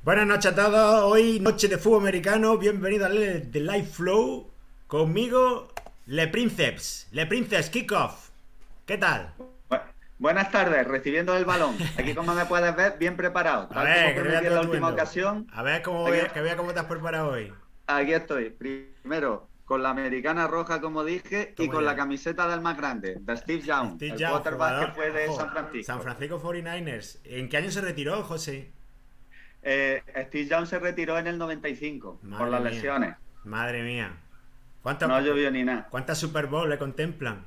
Buenas noches a todos, hoy noche de fútbol americano, bienvenido al The Live Flow, conmigo Le Princeps, Kickoff, ¿qué tal? Bu- Buenas tardes, recibiendo el balón. Aquí, como me puedes ver, bien preparado. A Tal como ver, que te vea prometí en todo la última atuendo, ocasión, a ver aquí, que vea cómo te has preparado hoy. aquí estoy. Primero, con la americana roja, como dije, y Toma con la ya. camiseta del más grande, de Steve Young, Steve el Young, quarterback que jugador, fue de San ojo, San Francisco. Francisco 49ers, ¿en qué año se retiró, José? Steve Young se retiró en el 95 por Madre las mía, lesiones. madre mía, ¿cuántos, No llovió ni nada. cuántas Super Bowl le contemplan?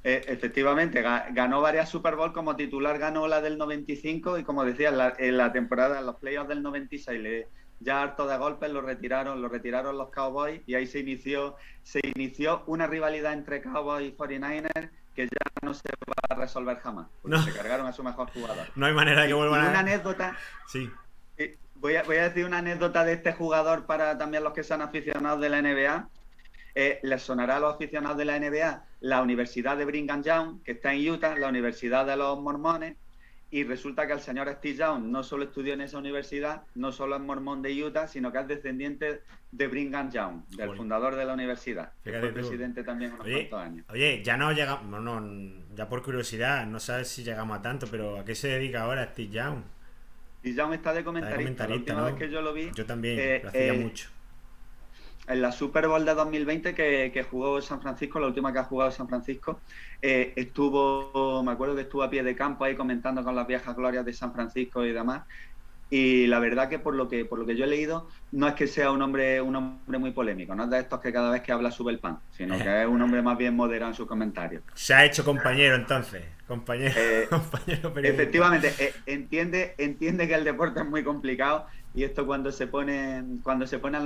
Efectivamente, ganó varias Super Bowl como titular, ganó la del 95 y como decía, en la temporada, en los playoffs del 96, ya harto de golpes lo retiraron los Cowboys y ahí se inició una rivalidad entre Cowboys y 49ers que ya no se va a resolver jamás, porque No, se cargaron a su mejor jugador. no hay manera de que Y vuelvan una a... anécdota, Sí, voy a decir una anécdota de este jugador para también los que sean aficionados de la NBA. Les sonará a los aficionados de la NBA la Universidad de Brigham Young, que está en Utah, la Universidad de los Mormones, y resulta que el señor Steve Young no solo estudió en esa universidad, no solo es mormón de Utah, sino que es descendiente de Brigham Young, del joder, fundador de la universidad, que fíjate fue tú. presidente también unos Oye, cuantos años. oye, ya no llegamos, bueno, ya por curiosidad, no sabes si llegamos a tanto, pero ¿a qué se dedica ahora Steve Young? Steve Young está de Está de comentarista. La comentarista, última vez ¿no? que yo lo vi, Yo también, eh, lo hacía eh, mucho. en la Super Bowl de 2020 que jugó San Francisco, la última que ha jugado San Francisco, me acuerdo que estuvo a pie de campo ahí comentando con las viejas glorias de San Francisco y demás. Y la verdad que por lo que yo he leído, no es que sea un hombre muy polémico, no es de estos que cada vez que habla sube el pan, sino que es un hombre más bien moderado en sus comentarios. Se ha hecho compañero entonces, compañero, Eh, compañero periodista. Efectivamente, entiende que el deporte es muy complicado y esto cuando se ponen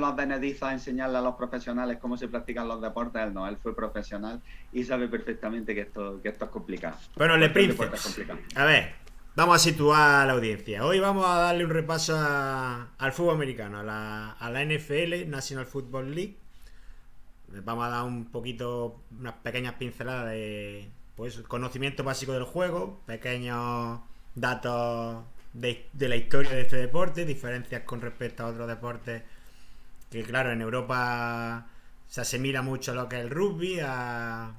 los benedizos a enseñarle a los profesionales cómo se practican los deportes, él fue profesional y sabe perfectamente que esto es complicado, Bueno, Le porque el deporte es Princeps, complicado. a ver, vamos a situar a la audiencia. Hoy vamos a darle un repaso al fútbol americano, a la NFL, National Football League. Les vamos a dar un poquito, unas pequeñas pinceladas de pues, conocimiento básico del juego, pequeños datos de la historia de este deporte, diferencias con respecto a otros deportes que, claro, en Europa se asimila mucho a lo que es el rugby, al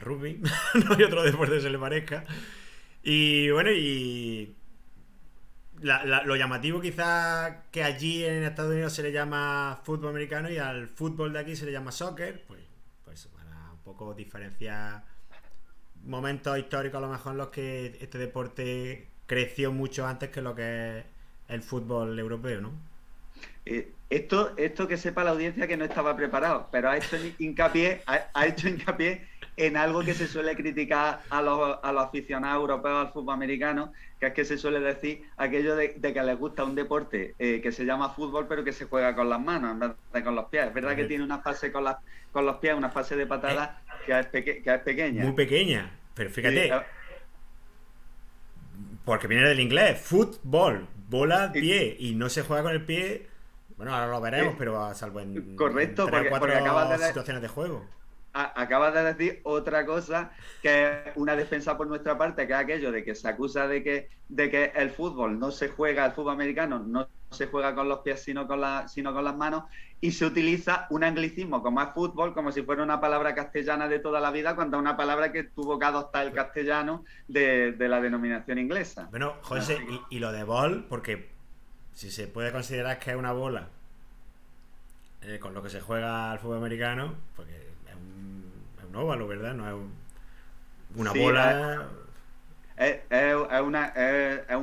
rugby, no hay otro deporte que se le parezca. Y bueno, y lo llamativo quizás que allí en Estados Unidos se le llama fútbol americano y al fútbol de aquí se le llama soccer, pues para un poco diferenciar momentos históricos a lo mejor en los que este deporte creció mucho antes que lo que es el fútbol europeo, ¿no? Esto que sepa la audiencia que no estaba preparado, pero ha hecho hincapié en algo que se suele criticar a los aficionados europeos al fútbol americano, que es que se suele decir aquello de que les gusta un deporte que se llama fútbol, pero que se juega con las manos en vez de con los pies. Es verdad que Correcto. tiene una fase con los pies, una fase de Es patada que es muy pequeña. pequeña, pero Sí, fíjate, porque viene del inglés, fútbol, bola al y- pie, y no se juega con el pie. Bueno, ahora lo veremos, eh, pero a salvo en correcto, tres o porque acabas cuatro de, situaciones de juego. acabas de decir otra cosa que es una defensa por nuestra parte, que es aquello de que se acusa de que el fútbol no se juega, el fútbol americano no se juega con los pies sino con las manos, y se utiliza un anglicismo como es fútbol, como si fuera una palabra castellana de toda la vida, cuando es una palabra que tuvo que adoptar el castellano de la denominación inglesa. Bueno, José, Así que, y lo de bol, porque si se puede considerar que es una bola con lo que se juega al fútbol americano, porque es un óvalo, ¿verdad? No es una sí, bola. es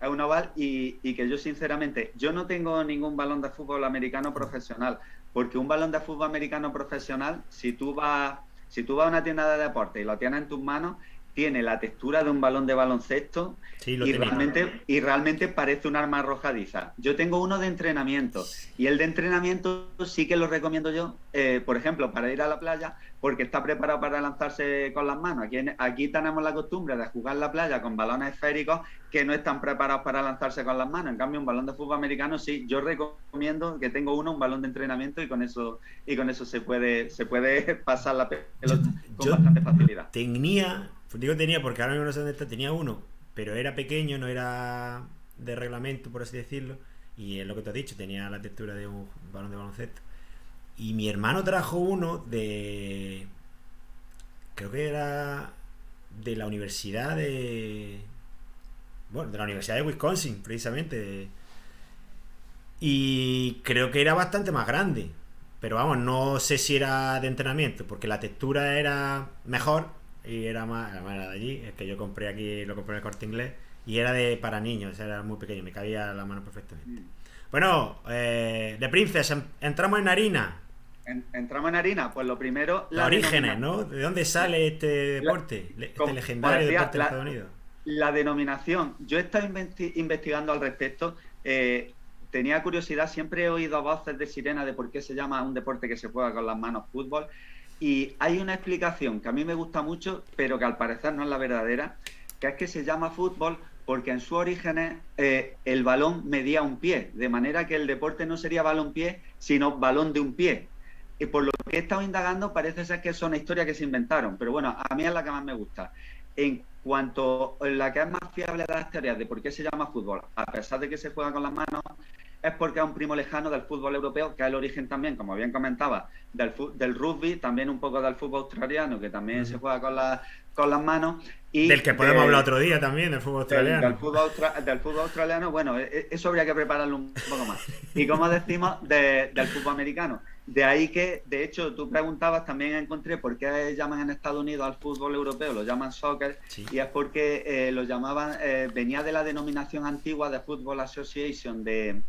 un oval y que yo sinceramente, yo no tengo ningún balón de fútbol americano profesional, porque un balón de fútbol americano profesional, si tú vas a una tienda de deporte y lo tienes en tus manos, tiene la textura de un balón de baloncesto Sí, lo y tenía. realmente parece un arma arrojadiza. Yo tengo uno de entrenamiento y el de entrenamiento sí que lo recomiendo yo, por ejemplo, para ir a la playa, porque está preparado para lanzarse con las manos. Aquí tenemos la costumbre de jugar en la playa con balones esféricos que no están preparados para lanzarse con las manos. En cambio, un balón de fútbol americano sí, yo recomiendo que tengo un balón de entrenamiento y con eso se puede pasar la Yo, pelota con yo bastante facilidad. tenía, digo tenía porque ahora mismo no sé dónde está, tenía uno, pero era pequeño, de reglamento, por así decirlo, y es lo que te has dicho, tenía la textura de un balón de baloncesto. Y mi hermano trajo uno de... Creo que era de la universidad de... Bueno, de la Universidad de Wisconsin, precisamente. Y creo que era bastante más grande. Pero vamos, no sé si era de entrenamiento, porque la textura era mejor y era más... Era de allí, es que yo compré aquí, lo compré en el Corte Inglés, y era de para niños, era muy pequeño, me cabía la mano perfectamente. Bueno, de Princess, entramos en harina. Entramos en harina, pues lo primero... Los orígenes, ¿no? ¿De dónde sale este deporte? Este legendario deporte de Estados Unidos. La denominación. Yo he estado investigando al respecto. Tenía curiosidad, siempre he oído voces de sirena de por qué se llama un deporte que se juega con las manos fútbol. Y hay una explicación que a mí me gusta mucho, pero que al parecer no es la verdadera, que es que se llama fútbol porque en sus orígenes el balón medía un pie, de manera que el deporte no sería balón-pie, sino balón de un pie. Y por lo que he estado indagando, parece ser que es una historia que se inventaron, pero bueno, a mí es la que más me gusta. En cuanto a la que es más fiable de las teorías de por qué se llama fútbol, a pesar de que se juega con las manos, es porque es un primo lejano del fútbol europeo, que es el origen también, como bien comentaba, del rugby, también un poco del fútbol australiano, que también se juega con las manos. Y del que podemos hablar otro día también, del fútbol australiano. Del fútbol australiano, bueno, eso habría que prepararlo un poco más. Y como decimos, del fútbol americano. De ahí que, de hecho, tú preguntabas, también encontré por qué llaman en Estados Unidos al fútbol europeo, lo llaman soccer, sí. Y es porque lo llamaban, venía de la denominación antigua de Football Association de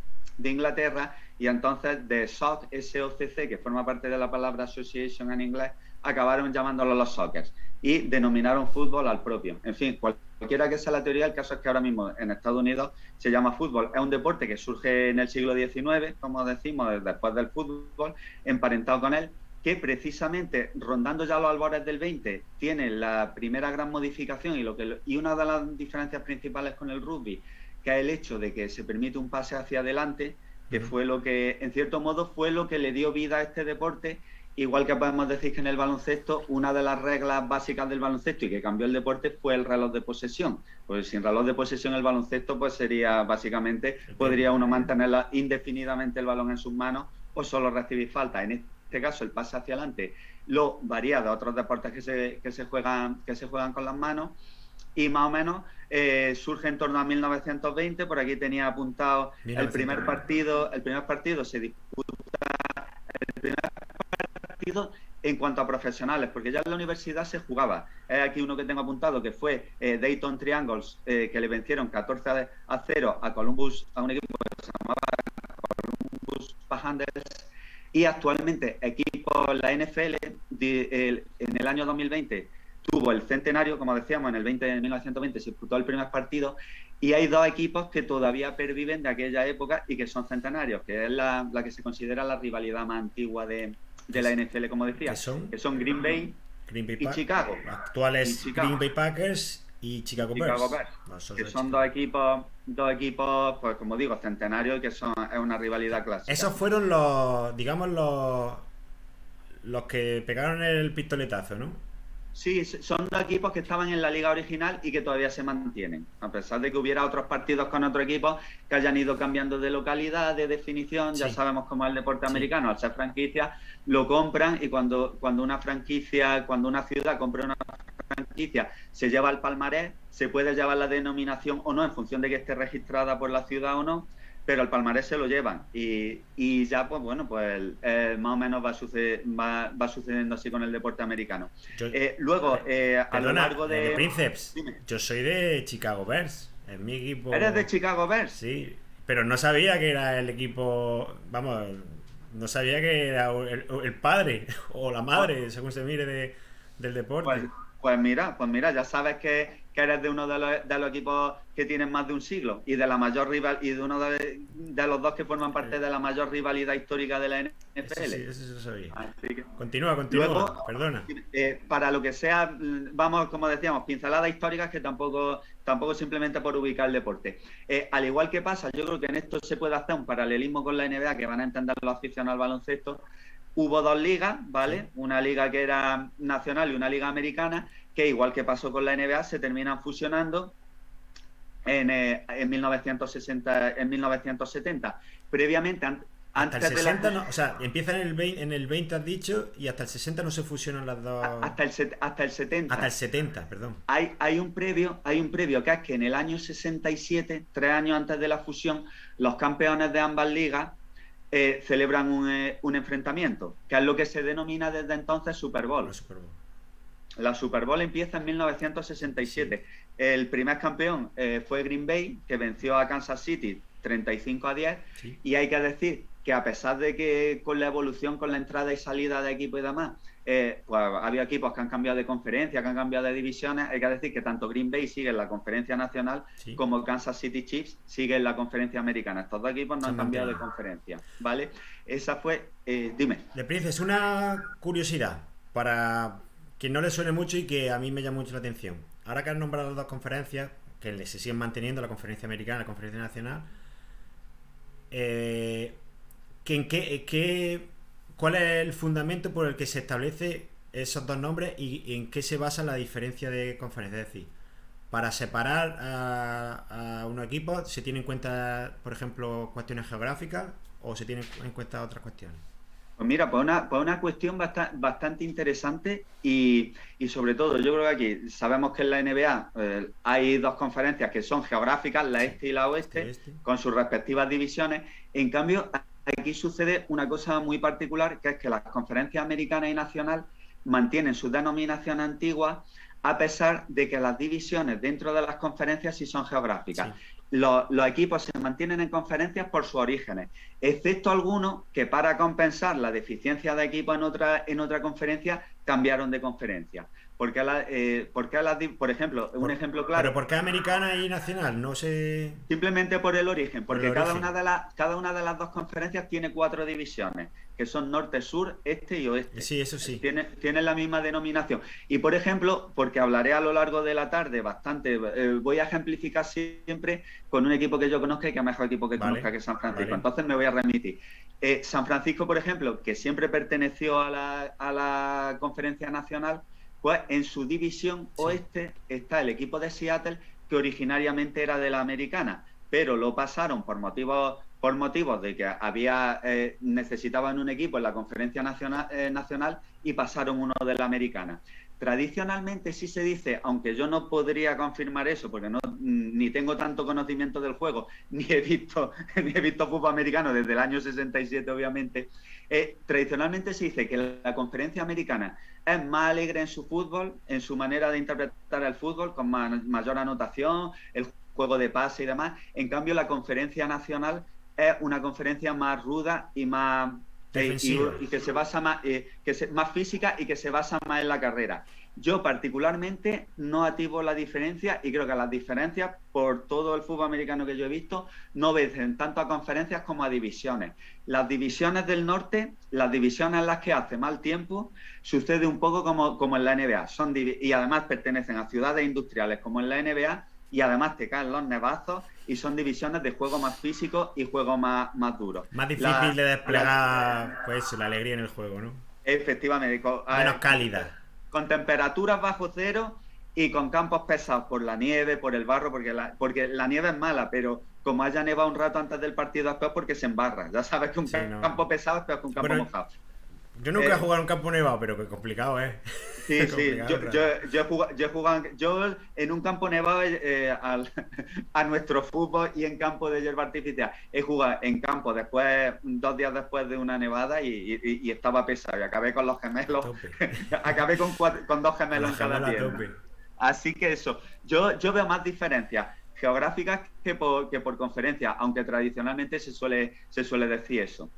Inglaterra, y entonces de SOC, S-O-C-C, que forma parte de la palabra association en inglés, acabaron llamándolo los soccer y denominaron fútbol al propio. En fin, cualquiera que sea la teoría, el caso es que ahora mismo en Estados Unidos se llama fútbol. Es un deporte que surge en el siglo XIX, como decimos, después del fútbol, emparentado con él, que precisamente, rondando ya los albores del 20, tiene la primera gran modificación y una de las diferencias principales con el rugby, que es el hecho de que se permite un pase hacia adelante, que fue lo que, en cierto modo, fue lo que le dio vida a este deporte. Igual que podemos decir que en el baloncesto, una de las reglas básicas del baloncesto y que cambió el deporte fue el reloj de posesión. Pues sin reloj de posesión el baloncesto pues sería básicamente, podría uno mantener indefinidamente el balón en sus manos o solo recibir falta. En este caso el pase hacia adelante lo varía de otros deportes que se juegan con las manos, y más o menos surge en torno a 1920. Por aquí tenía apuntado el primer partido se disputa en cuanto a profesionales, porque ya en la universidad se jugaba. Aquí uno que tengo apuntado que fue Dayton Triangles, que le vencieron 14-0 a Columbus, a un equipo que se llamaba Columbus Panhandles, y actualmente equipo la NFL en el año 2020 tuvo el centenario, como decíamos, en 1920 se disputó el primer partido, y hay dos equipos que todavía perviven de aquella época y que son centenarios, que es la que se considera la rivalidad más antigua de la NFL, como decía, que son Green Bay y Chicago. Actuales Green Bay Packers y Chicago Bears. Que son dos equipos, pues como digo, centenarios, que es una rivalidad clásica. Esos fueron los que pegaron el pistoletazo, ¿no? Sí, son dos equipos que estaban en la liga original y que todavía se mantienen, a pesar de que hubiera otros partidos con otros equipos que hayan ido cambiando de localidad, de definición. Ya sabemos cómo es el deporte americano, al ser franquicia, lo compran, y cuando una ciudad compra una franquicia, se lleva el palmarés, se puede llevar la denominación o no, en función de que esté registrada por la ciudad o no, pero el palmarés se lo llevan, y ya pues bueno, pues más o menos va sucediendo así con el deporte americano. Luego, a lo largo de Princeps, yo soy de Chicago Bears, es mi equipo. ¿Eres de Chicago Bears? Sí, pero no sabía que era el equipo, vamos, no sabía que era el padre o la madre, según se mire, del deporte. Pues mira, ya sabes que eres de uno de los equipos que tienen más de un siglo, y de la mayor y de uno de los dos que forman parte de la mayor rivalidad histórica de la NFL. Eso sabía. Continúa, luego, perdona. Para lo que sea, vamos, como decíamos, pinceladas históricas, que tampoco simplemente por ubicar el deporte. Al igual que pasa, yo creo que en esto se puede hacer un paralelismo con la NBA, que van a entender los aficionados al baloncesto. Hubo dos ligas, ¿vale? Una liga que era nacional y una liga americana, que igual que pasó con la NBA, se terminan fusionando en 1960, en 1970. Previamente, Hasta el antes de 60, no, o sea, empieza en el 20 has dicho, y hasta el 60 no se fusionan las dos. hasta el 70. Hasta el 70, perdón. Hay un previo que es que en el año 67, 3 años antes de la fusión, los campeones de ambas ligas celebran un enfrentamiento, que es lo que se denomina desde entonces Super Bowl. La Super Bowl. La Super Bowl empieza en 1967. Sí. El primer campeón fue Green Bay, que venció a Kansas City 35-10. Sí. Y hay que decir que a pesar de que con la evolución, con la entrada y salida de equipos y demás, pues había equipos que han cambiado de conferencia, que han cambiado de divisiones, hay que decir que tanto Green Bay sigue en la conferencia nacional, sí, como Kansas City Chiefs sigue en la conferencia americana. Estos dos equipos no han cambiado de conferencia, ¿vale? Esa fue... dime. De Princes, una curiosidad para quien no le suene mucho y que a mí me llama mucho la atención. Ahora que has nombrado las dos conferencias, que se siguen manteniendo, la conferencia americana y la conferencia nacional, ¿cuál es el fundamento por el que se establece esos dos nombres y en qué se basa la diferencia de conferencias? Es decir, para separar a un equipo, ¿se tiene en cuenta, por ejemplo, cuestiones geográficas o se tienen en cuenta otras cuestiones? Pues mira, pues una cuestión bastante interesante y sobre todo, yo creo que aquí sabemos que en la NBA hay dos conferencias que son geográficas, la este y la oeste, con sus respectivas divisiones. En cambio, aquí sucede una cosa muy particular, que es que las conferencias americanas y nacional mantienen sus denominaciones antiguas, a pesar de que las divisiones dentro de las conferencias sí son geográficas. Sí. Los equipos se mantienen en conferencias por sus orígenes, excepto algunos que para compensar la deficiencia de equipos en otra conferencia cambiaron de conferencia. Por ejemplo, un ejemplo claro. ¿Pero por qué americana y nacional? No sé. Simplemente por el origen, porque cada una de las dos conferencias tiene 4 divisiones, que son norte, sur, este y oeste. Sí, eso sí. Tienen la misma denominación. Y por ejemplo, porque hablaré a lo largo de la tarde bastante, voy a ejemplificar siempre con un equipo que yo conozca y que es el mejor equipo que conozca, que es San Francisco. Vale. Entonces me voy a remitir. San Francisco, por ejemplo, que siempre perteneció a la conferencia nacional, pues en su división oeste está el equipo de Seattle, que originariamente era de la americana, pero lo pasaron por motivos de que necesitaban un equipo en la conferencia nacional y pasaron uno de la americana. Tradicionalmente sí se dice, aunque yo no podría confirmar eso porque ni tengo tanto conocimiento del juego, ni he visto fútbol americano desde el año 67, obviamente, tradicionalmente se dice que la conferencia americana es más alegre en su fútbol, en su manera de interpretar el fútbol, con mayor anotación, el juego de pase y demás. En cambio, la conferencia nacional es una conferencia más ruda y más... y que se basa más física y que se basa más en la carrera. Yo particularmente no ativo la diferencia y creo que las diferencias, por todo el fútbol americano que yo he visto, no obedecen tanto a conferencias como a divisiones. Las divisiones del norte, las divisiones en las que hace mal tiempo, sucede un poco como en la NBA. Y además pertenecen a ciudades industriales como en la NBA, y además te caen los nevazos y son divisiones de juego más físico y juego más duro. Más difícil de desplegar pues la alegría en el juego, ¿no? Efectivamente. Menos cálida. Con temperaturas bajo cero y con campos pesados por la nieve, por el barro, porque la nieve es mala, pero como haya nevado un rato antes del partido es peor porque se embarra. Ya sabes que un campo pesado es peor que un campo mojado. Yo nunca he jugado en un campo nevado, pero que complicado, ¿eh? Sí, sí. Yo en un campo nevado a nuestro fútbol y en campo de hierba artificial. He jugado en campo 2 días después de una nevada y estaba pesado. Y acabé con los gemelos. Acabé con 2 gemelos en cada pierna. Así que eso. Yo veo más diferencias geográficas que por conferencia, aunque tradicionalmente se suele decir eso.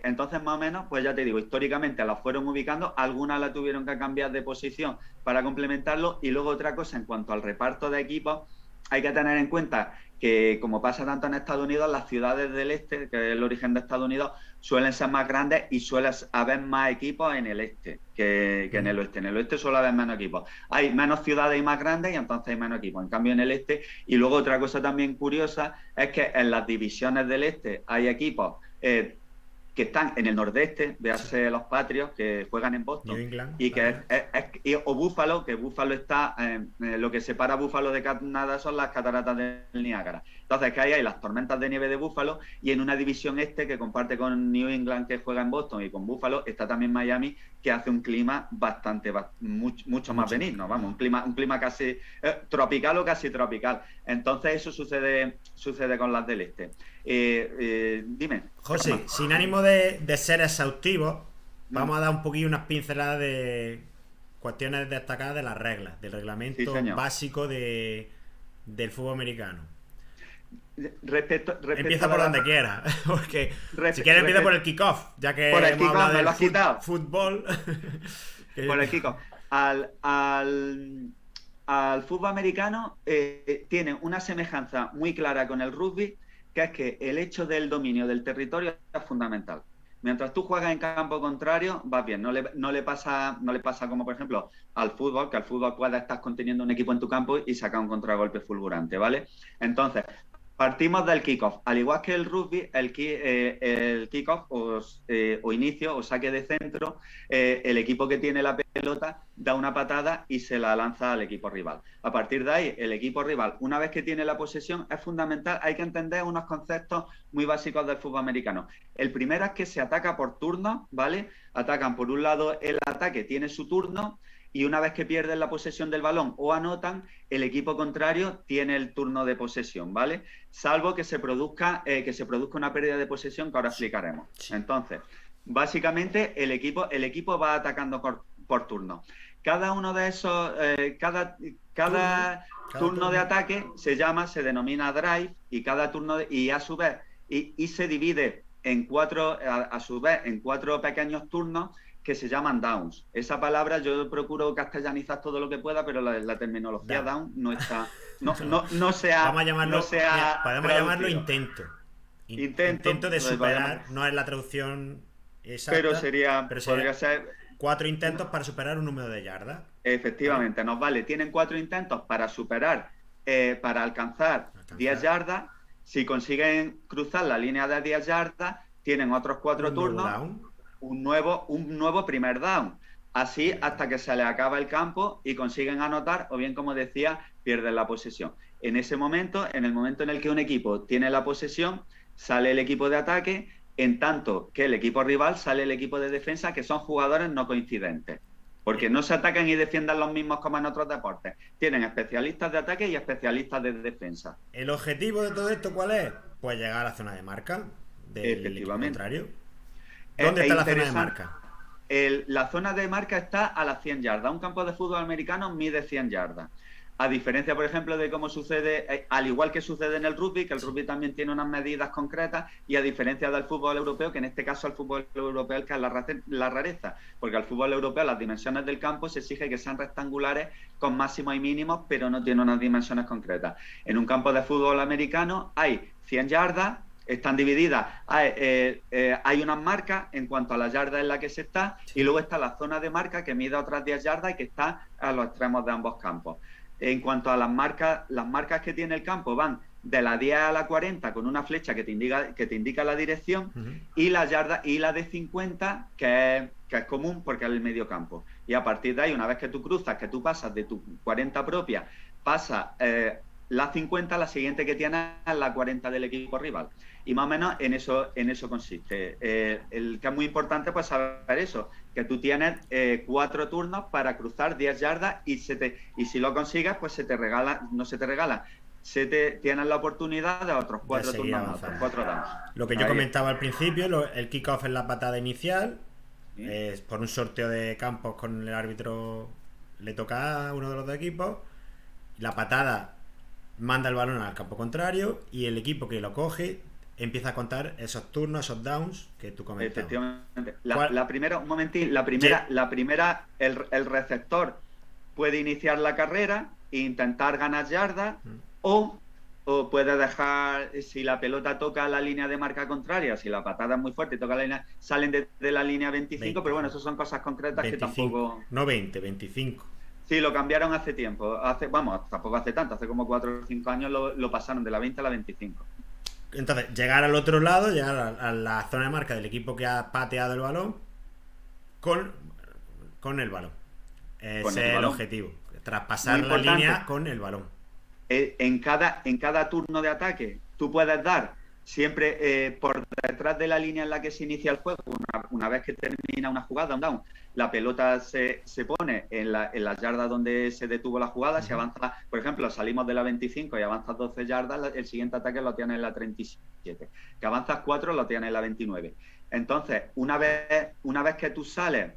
Entonces, más o menos, pues ya te digo, históricamente las fueron ubicando, algunas la tuvieron que cambiar de posición para complementarlo, y luego otra cosa, en cuanto al reparto de equipos, hay que tener en cuenta que, como pasa tanto en Estados Unidos, las ciudades del este, que es el origen de Estados Unidos, suelen ser más grandes y suele haber más equipos en el este que en el oeste. En el oeste suele haber menos equipos. Hay menos ciudades y más grandes y entonces hay menos equipos. En cambio, en el este, y luego otra cosa también curiosa, es que en las divisiones del este hay equipos que están en el nordeste, véase los Patriots, que juegan en Boston, New England, y que o Buffalo, que Buffalo está, lo que separa Buffalo de Canadá son las cataratas del Niágara. Entonces, que ahí hay las tormentas de nieve de Buffalo, y en una división este que comparte con New England, que juega en Boston, y con Buffalo, está también Miami, que hace un clima mucho más benigno, vamos, un clima casi tropical o casi tropical. Entonces, eso sucede con las del este. Dime. José, Germán. sin ánimo de ser exhaustivos, vamos a dar un poquito unas pinceladas de cuestiones destacadas de las reglas, del reglamento básico del fútbol americano. Empieza por donde quiera, porque si quieres empieza por el kickoff, ya que hemos hablado del fútbol. Por el kickoff. Al fútbol americano tiene una semejanza muy clara con el rugby, que es que el hecho del dominio del territorio es fundamental. Mientras tú juegas en campo contrario, vas bien. No le pasa como, por ejemplo, al fútbol, que al fútbol puedes estar conteniendo un equipo en tu campo y sacar un contragolpe fulgurante, ¿vale? Entonces, partimos del kickoff. Al igual que el rugby, el kickoff o inicio o saque de centro, el equipo que tiene la pelota da una patada y se la lanza al equipo rival. A partir de ahí, el equipo rival, una vez que tiene la posesión, es fundamental. Hay que entender unos conceptos muy básicos del fútbol americano. El primero es que se ataca por turnos, ¿vale? Atacan por un lado, el ataque tiene su turno, y una vez que pierden la posesión del balón o anotan, el equipo contrario tiene el turno de posesión, ¿vale? Salvo que se produzca una pérdida de posesión, que ahora explicaremos. Entonces, básicamente el equipo va atacando por turno. Cada uno de esos, cada turno de ataque se denomina drive, y cada turno a su vez y se divide en cuatro pequeños turnos que se llaman downs. Esa palabra yo procuro castellanizar todo lo que pueda, pero la terminología down no está, no sea. Podemos llamarlo intento. Intento de superar, no es la traducción exacta, pero podría ser 4 intentos para superar un número de yardas. Efectivamente, nos vale. Tienen 4 intentos para superar, para alcanzar 10 yardas. Si consiguen cruzar la línea de 10 yardas, tienen otros 4 turnos. Un nuevo primer down. Así hasta que se les acaba el campo y consiguen anotar, o bien, como decía, pierden la posesión. En el momento en el que un equipo tiene la posesión, sale el equipo de ataque, en tanto que el equipo rival sale el equipo de defensa, que son jugadores no coincidentes. Porque no se atacan y defiendan los mismos como en otros deportes. Tienen especialistas de ataque y especialistas de defensa. ¿El objetivo de todo esto cuál es? Pues llegar a la zona de marca del equipo contrario. ¿Dónde está la zona de marca? La zona de marca está a las 100 yardas. Un campo de fútbol americano mide 100 yardas. A diferencia, por ejemplo, de cómo sucede, al igual que sucede en el rugby, que el rugby también tiene unas medidas concretas, y a diferencia del fútbol europeo, que en este caso el fútbol europeo es que es la rareza, porque al fútbol europeo las dimensiones del campo se exige que sean rectangulares con máximos y mínimos, pero no tiene unas dimensiones concretas. En un campo de fútbol americano hay 100 yardas, están divididas, hay unas marcas en cuanto a la yarda en la que se está, y luego está la zona de marca que mide otras 10 yardas y que está a los extremos de ambos campos. En cuanto a las marcas que tiene el campo van de la 10 a la 40 con una flecha que te indica la dirección, y la yarda y la de 50 que es común porque es el medio campo. Y a partir de ahí, una vez que tú cruzas, que tú pasas de tu 40 propia, pasas la 50, la siguiente que tienes es la 40 del equipo rival. Y más o menos en eso consiste. El que es muy importante pues saber eso, que tú tienes 4 turnos para cruzar 10 yardas y si lo consigues, pues tienes la oportunidad de otros 4 turnos más, 4 downs. Lo que yo comentaba al principio, el kickoff es la patada inicial, por un sorteo de campos con el árbitro le toca a uno de los dos equipos, la patada manda el balón al campo contrario y el equipo que lo coge empieza a contar esos turnos, esos downs que tú comentabas. Efectivamente. La primera, el receptor puede iniciar la carrera e intentar ganar yardas, o puede dejar, si la pelota toca la línea de marca contraria, si la patada es muy fuerte y toca la línea, salen de la línea 25, pero bueno, eso son cosas concretas 25, que tampoco... No 20, 25. Sí, lo cambiaron hace tiempo. Tampoco hace tanto, hace como 4 o 5 años lo pasaron de la 20 a la 25. Entonces, llegar al otro lado, llegar a la zona de marca del equipo que ha pateado el balón con, con el balón. con Ese el es el balón. objetivo. Muy Traspasar la importante. línea con el balón. En cada turno de ataque, tú puedes dar siempre por detrás de la línea en la que se inicia el juego, una vez que termina una jugada, un down, la pelota se pone en la yarda donde se detuvo la jugada. Si avanza, por ejemplo, salimos de la 25 y avanzas 12 yardas, el siguiente ataque lo tienes en la 37. Que avanzas 4, lo tienes en la 29. Entonces, una vez que tú sales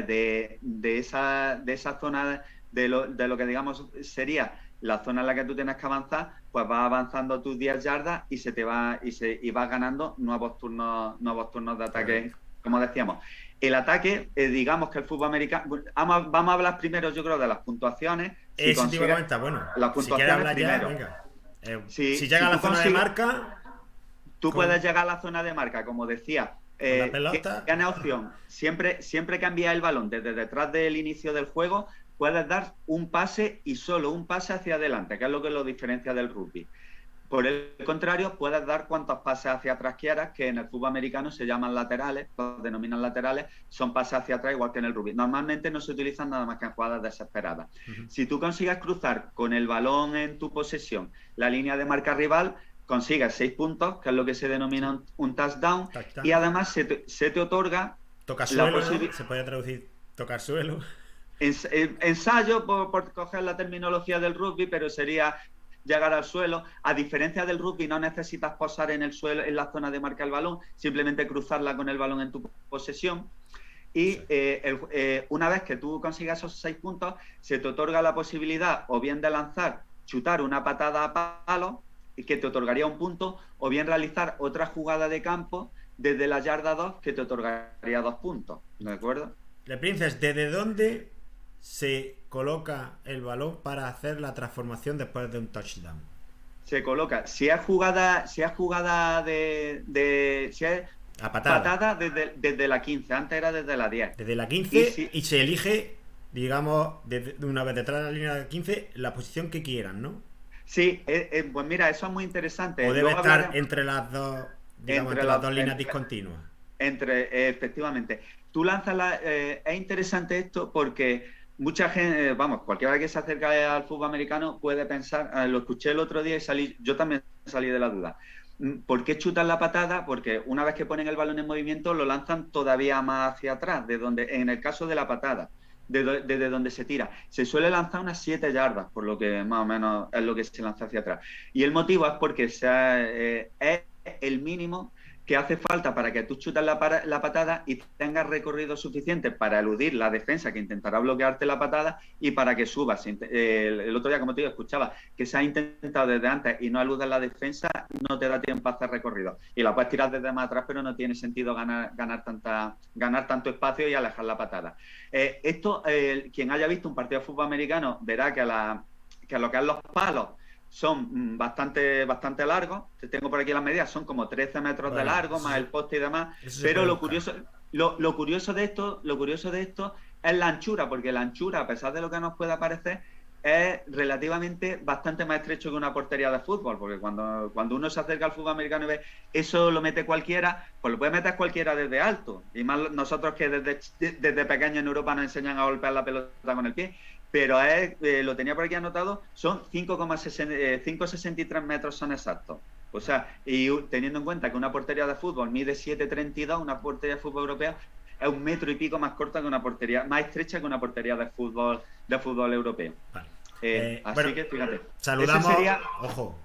de esa zona de lo que digamos sería la zona en la que tú tienes que avanzar, pues vas avanzando tus 10 yardas y vas ganando nuevos turnos de ataque, como decíamos. El ataque, digamos que el fútbol americano... Vamos a hablar primero, yo creo, de las puntuaciones. Si Eso te iba a consigues comentar. Bueno, las si quieres puntuaciones hablar ya, primero. venga. Si Si llega a la tú zona de consigues... marca, Tú con, puedes llegar a la zona de marca, como decía, con la que pelota. tienes opción. Siempre que envías el balón desde detrás del inicio del juego, puedes dar un pase y solo un pase hacia adelante, que es lo que lo diferencia del rugby. Por el contrario, puedes dar cuantos pases hacia atrás quieras, que en el fútbol americano se llaman laterales, los denominan laterales, son pases hacia atrás igual que en el rugby. Normalmente no se utilizan nada más que en jugadas desesperadas. Si tú consigues cruzar con el balón en tu posesión la línea de marca rival, consigues 6 puntos, que es lo que se denomina un touchdown, y además se te otorga Toca la suelo, ¿no? posibilidad... Se podría traducir tocar suelo. Ensayo, por coger la terminología del rugby, pero sería llegar al suelo. A diferencia del rugby, no necesitas posar en el suelo, en la zona de marca el balón, simplemente cruzarla con el balón en tu posesión. Y una vez que tú consigas esos 6 puntos, se te otorga la posibilidad o bien de lanzar, chutar una patada a palo, que te otorgaría un punto, o bien realizar otra jugada de campo desde la yarda 2, que te otorgaría 2 puntos. ¿De acuerdo? Le Princess, ¿desde dónde se coloca el balón para hacer la transformación después de un touchdown? Se coloca, si es jugada si es A patada. patada desde la 15, antes era desde la 10. Desde la 15 Y y se elige, digamos, una vez detrás de la línea de 15, la posición que quieran, ¿no? sí, pues mira, eso es muy interesante. O debe Luego estar hablaremos entre las dos, digamos, entre las dos líneas discontinuas. efectivamente. Tú lanzas es interesante esto porque mucha gente, vamos, cualquiera que se acerque al fútbol americano puede pensar, lo escuché el otro día y yo también salí de la duda. ¿Por qué chutan la patada? Porque una vez que ponen el balón en movimiento lo lanzan todavía más hacia atrás, en el caso de la patada, desde donde se tira. Se suele lanzar unas 7 yardas, por lo que más o menos es lo que se lanza hacia atrás. Y el motivo es porque es el mínimo que hace falta para que tú chutas la patada y tengas recorrido suficiente para eludir la defensa que intentará bloquearte la patada y para que subas. El otro día, como te digo, escuchaba que se ha intentado desde antes y no eludes la defensa, no te da tiempo a hacer recorrido. Y la puedes tirar desde más atrás, pero no tiene sentido ganar tanto espacio y alejar la patada. Quien haya visto un partido de fútbol americano verá que lo que es los palos son bastante largos. Tengo por aquí las medidas, son como 13 metros de largo, más el poste y demás. Pero lo curioso de esto es la anchura, porque la anchura, a pesar de lo que nos pueda parecer, es relativamente bastante más estrecho que una portería de fútbol, porque cuando uno se acerca al fútbol americano y ve eso lo mete cualquiera, pues lo puede meter cualquiera desde alto. Y más nosotros que desde pequeños en Europa nos enseñan a golpear la pelota con el pie. Pero lo tenía por aquí anotado, son 5,63 metros son exactos. O sea, y teniendo en cuenta que una portería de fútbol mide 7,32, una portería de fútbol europea es 1 metro y pico más corta que una portería, más estrecha que una portería de fútbol europeo. Vale. Así bueno, que fíjate. Saludamos, ojo,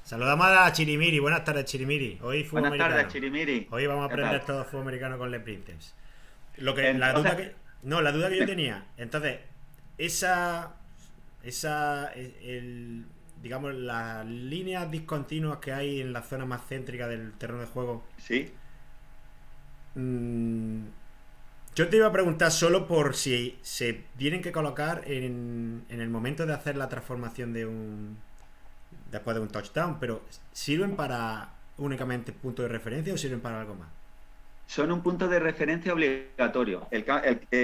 saludamos a Chirimiri. Buenas tardes, Chirimiri. Hoy fútbol Buenas americano. tardes, Chirimiri. Hoy vamos a aprender todo fútbol americano con Le Princess. La duda que yo tenía. Entonces, digamos, las líneas discontinuas que hay en la zona más céntrica del terreno de juego. Sí. Yo te iba a preguntar solo por si se tienen que colocar en el momento de hacer la transformación después de un touchdown, pero ¿sirven para únicamente punto de referencia o sirven para algo más? Son un punto de referencia obligatorio.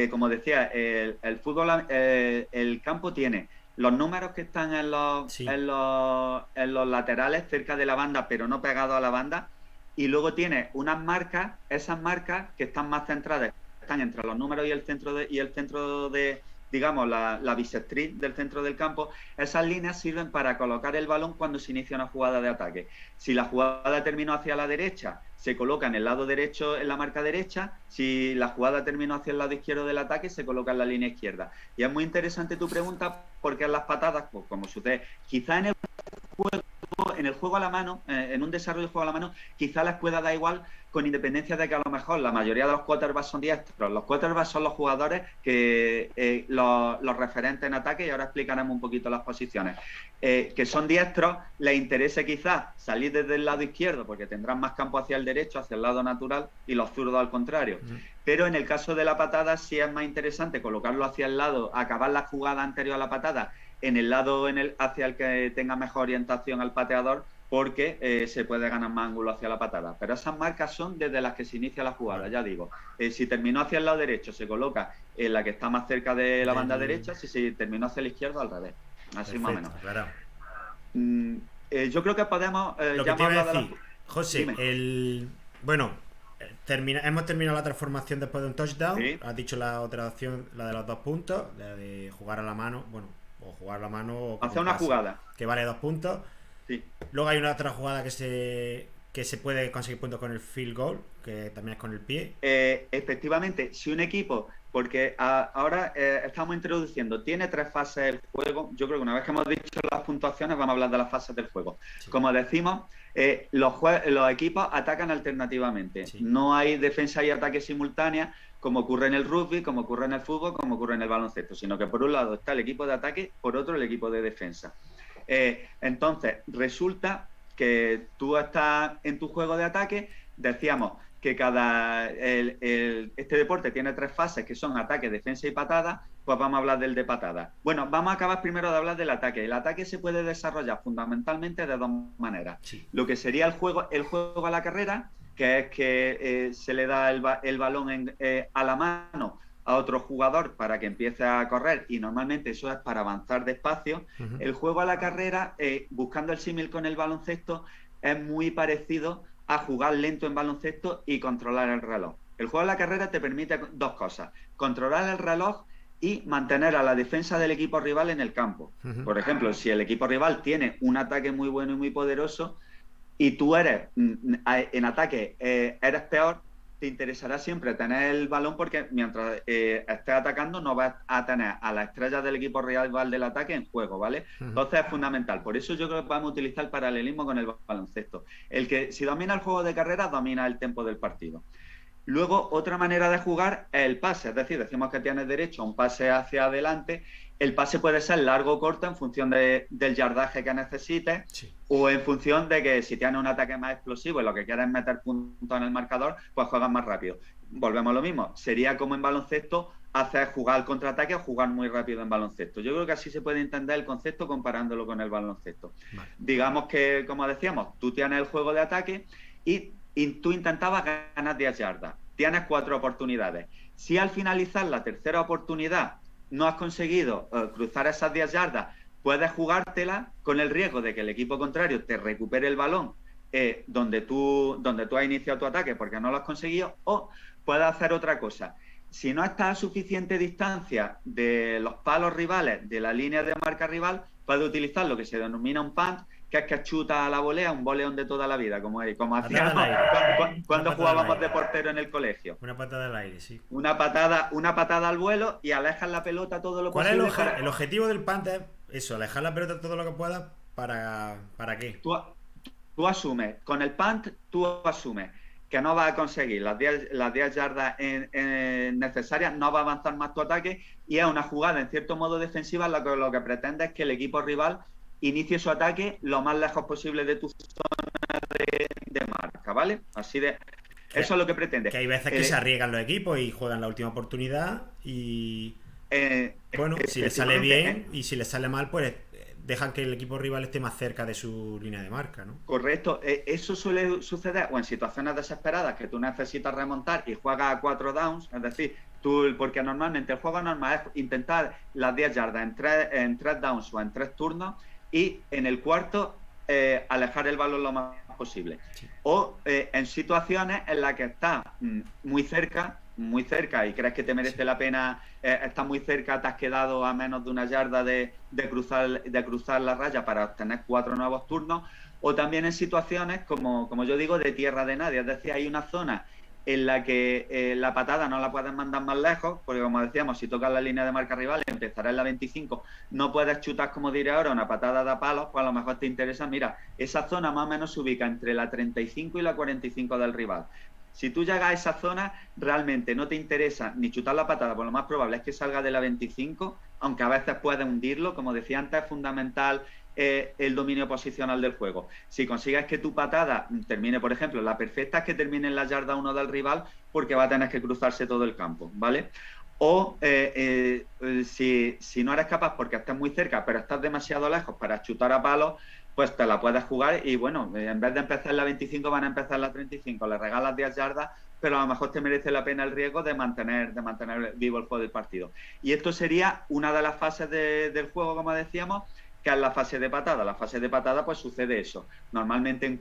Como decía, el fútbol, el campo tiene los números que están en los, Sí. en los laterales, cerca de la banda, pero no pegados a la banda, y luego tiene unas marcas, esas marcas que están más centradas, están entre los números y el centro de digamos, la bisectriz del centro del campo. Esas líneas sirven para colocar el balón cuando se inicia una jugada de ataque. Si la jugada terminó hacia la derecha, se coloca en el lado derecho, en la marca derecha. Si la jugada terminó hacia el lado izquierdo del ataque, se coloca en la línea izquierda. Y es muy interesante tu pregunta, porque en las patadas, pues como sucede, quizá en el juego a la mano, en un desarrollo de juego a la mano, quizá les pueda dar igual, con independencia de que a lo mejor la mayoría de los quarterbacks son diestros. Los quarterbacks son los jugadores que los referentes en ataque, y ahora explicaremos un poquito las posiciones, que son diestros. Les interese quizás salir desde el lado izquierdo porque tendrán más campo hacia el derecho, hacia el lado natural, y los zurdos al contrario. Pero en el caso de la patada sí es más interesante colocarlo hacia el lado, acabar la jugada anterior a la patada en el lado hacia el que tenga mejor orientación al pateador, porque se puede ganar más ángulo hacia la patada. Pero esas marcas son desde las que se inicia la jugada, ya digo. Si terminó hacia el lado derecho, se coloca en la que está más cerca de la banda derecha. Si terminó hacia el izquierdo, al revés. Así perfecto, más o menos. Claro. Yo creo que podemos... Lo que te iba a decir, José, bueno, hemos terminado la transformación después de un touchdown. ¿Sí? Has dicho la otra opción, la de los 2 puntos, la de jugar a la mano, bueno, o jugar a la mano o hacer una jugada que vale 2 puntos. Sí. Luego hay una otra jugada que se puede conseguir puntos con el field goal, que también es con el pie. Efectivamente, si un equipo, porque ahora estamos introduciendo, tiene 3 fases el juego. Yo creo que una vez que hemos dicho las puntuaciones, vamos a hablar de las fases del juego. Sí. Como decimos, los equipos atacan alternativamente. Sí. No hay defensa y ataque simultánea, como ocurre en el rugby, como ocurre en el fútbol, como ocurre en el baloncesto, sino que por un lado está el equipo de ataque, por otro el equipo de defensa. Entonces, resulta que tú estás en tu juego de ataque. Decíamos que este deporte tiene 3 fases, que son ataque, defensa y patada. Pues vamos a hablar del de patada. Bueno, vamos a acabar primero de hablar del ataque. El ataque se puede desarrollar fundamentalmente de 2 maneras. Sí. Lo que sería el juego a la carrera, que es que se le da el balón a la mano a otro jugador para que empiece a correr, y normalmente eso es para avanzar despacio. El juego a la carrera, buscando el símil con el baloncesto, es muy parecido a jugar lento en baloncesto y controlar el reloj. El juego a la carrera te permite 2 cosas: controlar el reloj y mantener a la defensa del equipo rival en el campo. Por ejemplo, si el equipo rival tiene un ataque muy bueno y muy poderoso y tú eres en ataque eres peor, te interesará siempre tener el balón, porque mientras estés atacando no vas a tener a la estrella del equipo rival del ataque en juego, ¿vale? Entonces es fundamental. Por eso yo creo que vamos a utilizar el paralelismo con el baloncesto. El que, si domina el juego de carrera, domina el tempo del partido. Luego, otra manera de jugar es el pase, es decir, decimos que tienes derecho a un pase hacia adelante. El pase puede ser largo o corto en función del yardaje que necesites, sí, o en función de que si tienes un ataque más explosivo y lo que quieres es meter puntos en el marcador, pues juegas más rápido. Volvemos a lo mismo, sería como en baloncesto hacer jugar al contraataque o jugar muy rápido en baloncesto. Yo creo que así se puede entender el concepto comparándolo con el baloncesto. Vale. Digamos que, como decíamos, tú tienes el juego de ataque y tú intentabas ganar 10 yardas. Tienes 4 oportunidades. Si al finalizar la tercera oportunidad no has conseguido cruzar esas 10 yardas, puedes jugártela con el riesgo de que el equipo contrario te recupere el balón donde tú has iniciado tu ataque porque no lo has conseguido, o puedes hacer otra cosa. Si no estás a suficiente distancia de los palos rivales, de la línea de marca rival, puedes utilizar lo que se denomina un punt, que es que chuta a la volea, un voleón de toda la vida, como hacíamos cuando jugábamos de portero en el colegio. Una patada al aire, sí. Una patada al vuelo y alejas la pelota todo lo posible. ¿Cuál es el objetivo del punt? Es eso, alejar la pelota todo lo que puedas. ¿Para qué? Tú asumes, con el punt tú asumes que no vas a conseguir las 10 yardas necesarias, no va a avanzar más tu ataque, y es una jugada en cierto modo defensiva. Lo que pretende es que el equipo rival inicie su ataque lo más lejos posible de tu zona de marca, ¿vale? Así de... Eso es lo que pretende. Que hay veces que se arriesgan los equipos y juegan la última oportunidad y... bueno, si les sale bien y si les sale mal, pues dejan que el equipo rival esté más cerca de su línea de marca, ¿no? Correcto. Eso suele suceder o en situaciones desesperadas que tú necesitas remontar y juegas a 4 downs, es decir, Porque normalmente el juego normal es intentar las 10 yardas en tres downs o en 3 turnos y en el cuarto alejar el balón lo más posible. Sí. O en situaciones en las que estás muy cerca y crees que te merece la pena, estás muy cerca, te has quedado a menos de una yarda de cruzar la raya para obtener 4 nuevos turnos, o también en situaciones, como yo digo, de tierra de nadie. Es decir, hay una zona en la que la patada no la puedes mandar más lejos, porque como decíamos, si tocas la línea de marca rival, empezará en la 25, no puedes chutar, como diré ahora, una patada de palos, pues a lo mejor te interesa, mira, esa zona más o menos se ubica entre la 35 y la 45 del rival. Si tú llegas a esa zona, realmente no te interesa ni chutar la patada, pues lo más probable es que salga de la 25, aunque a veces puedes hundirlo. Como decía antes, es fundamental el dominio posicional del juego. Si consigues que tu patada termine, por ejemplo, la perfecta es que termine en la yarda 1 del rival, porque va a tener que cruzarse todo el campo, ¿vale? O si no eres capaz porque estás muy cerca, pero estás demasiado lejos para chutar a palos, pues te la puedes jugar y bueno, en vez de empezar en la 25 van a empezar en la 35, le regalas 10 yardas, pero a lo mejor te merece la pena el riesgo de mantener vivo el juego del partido. Y esto sería una de las fases del juego, como decíamos, que es la fase de patada. La fase de patada, pues sucede eso. Normalmente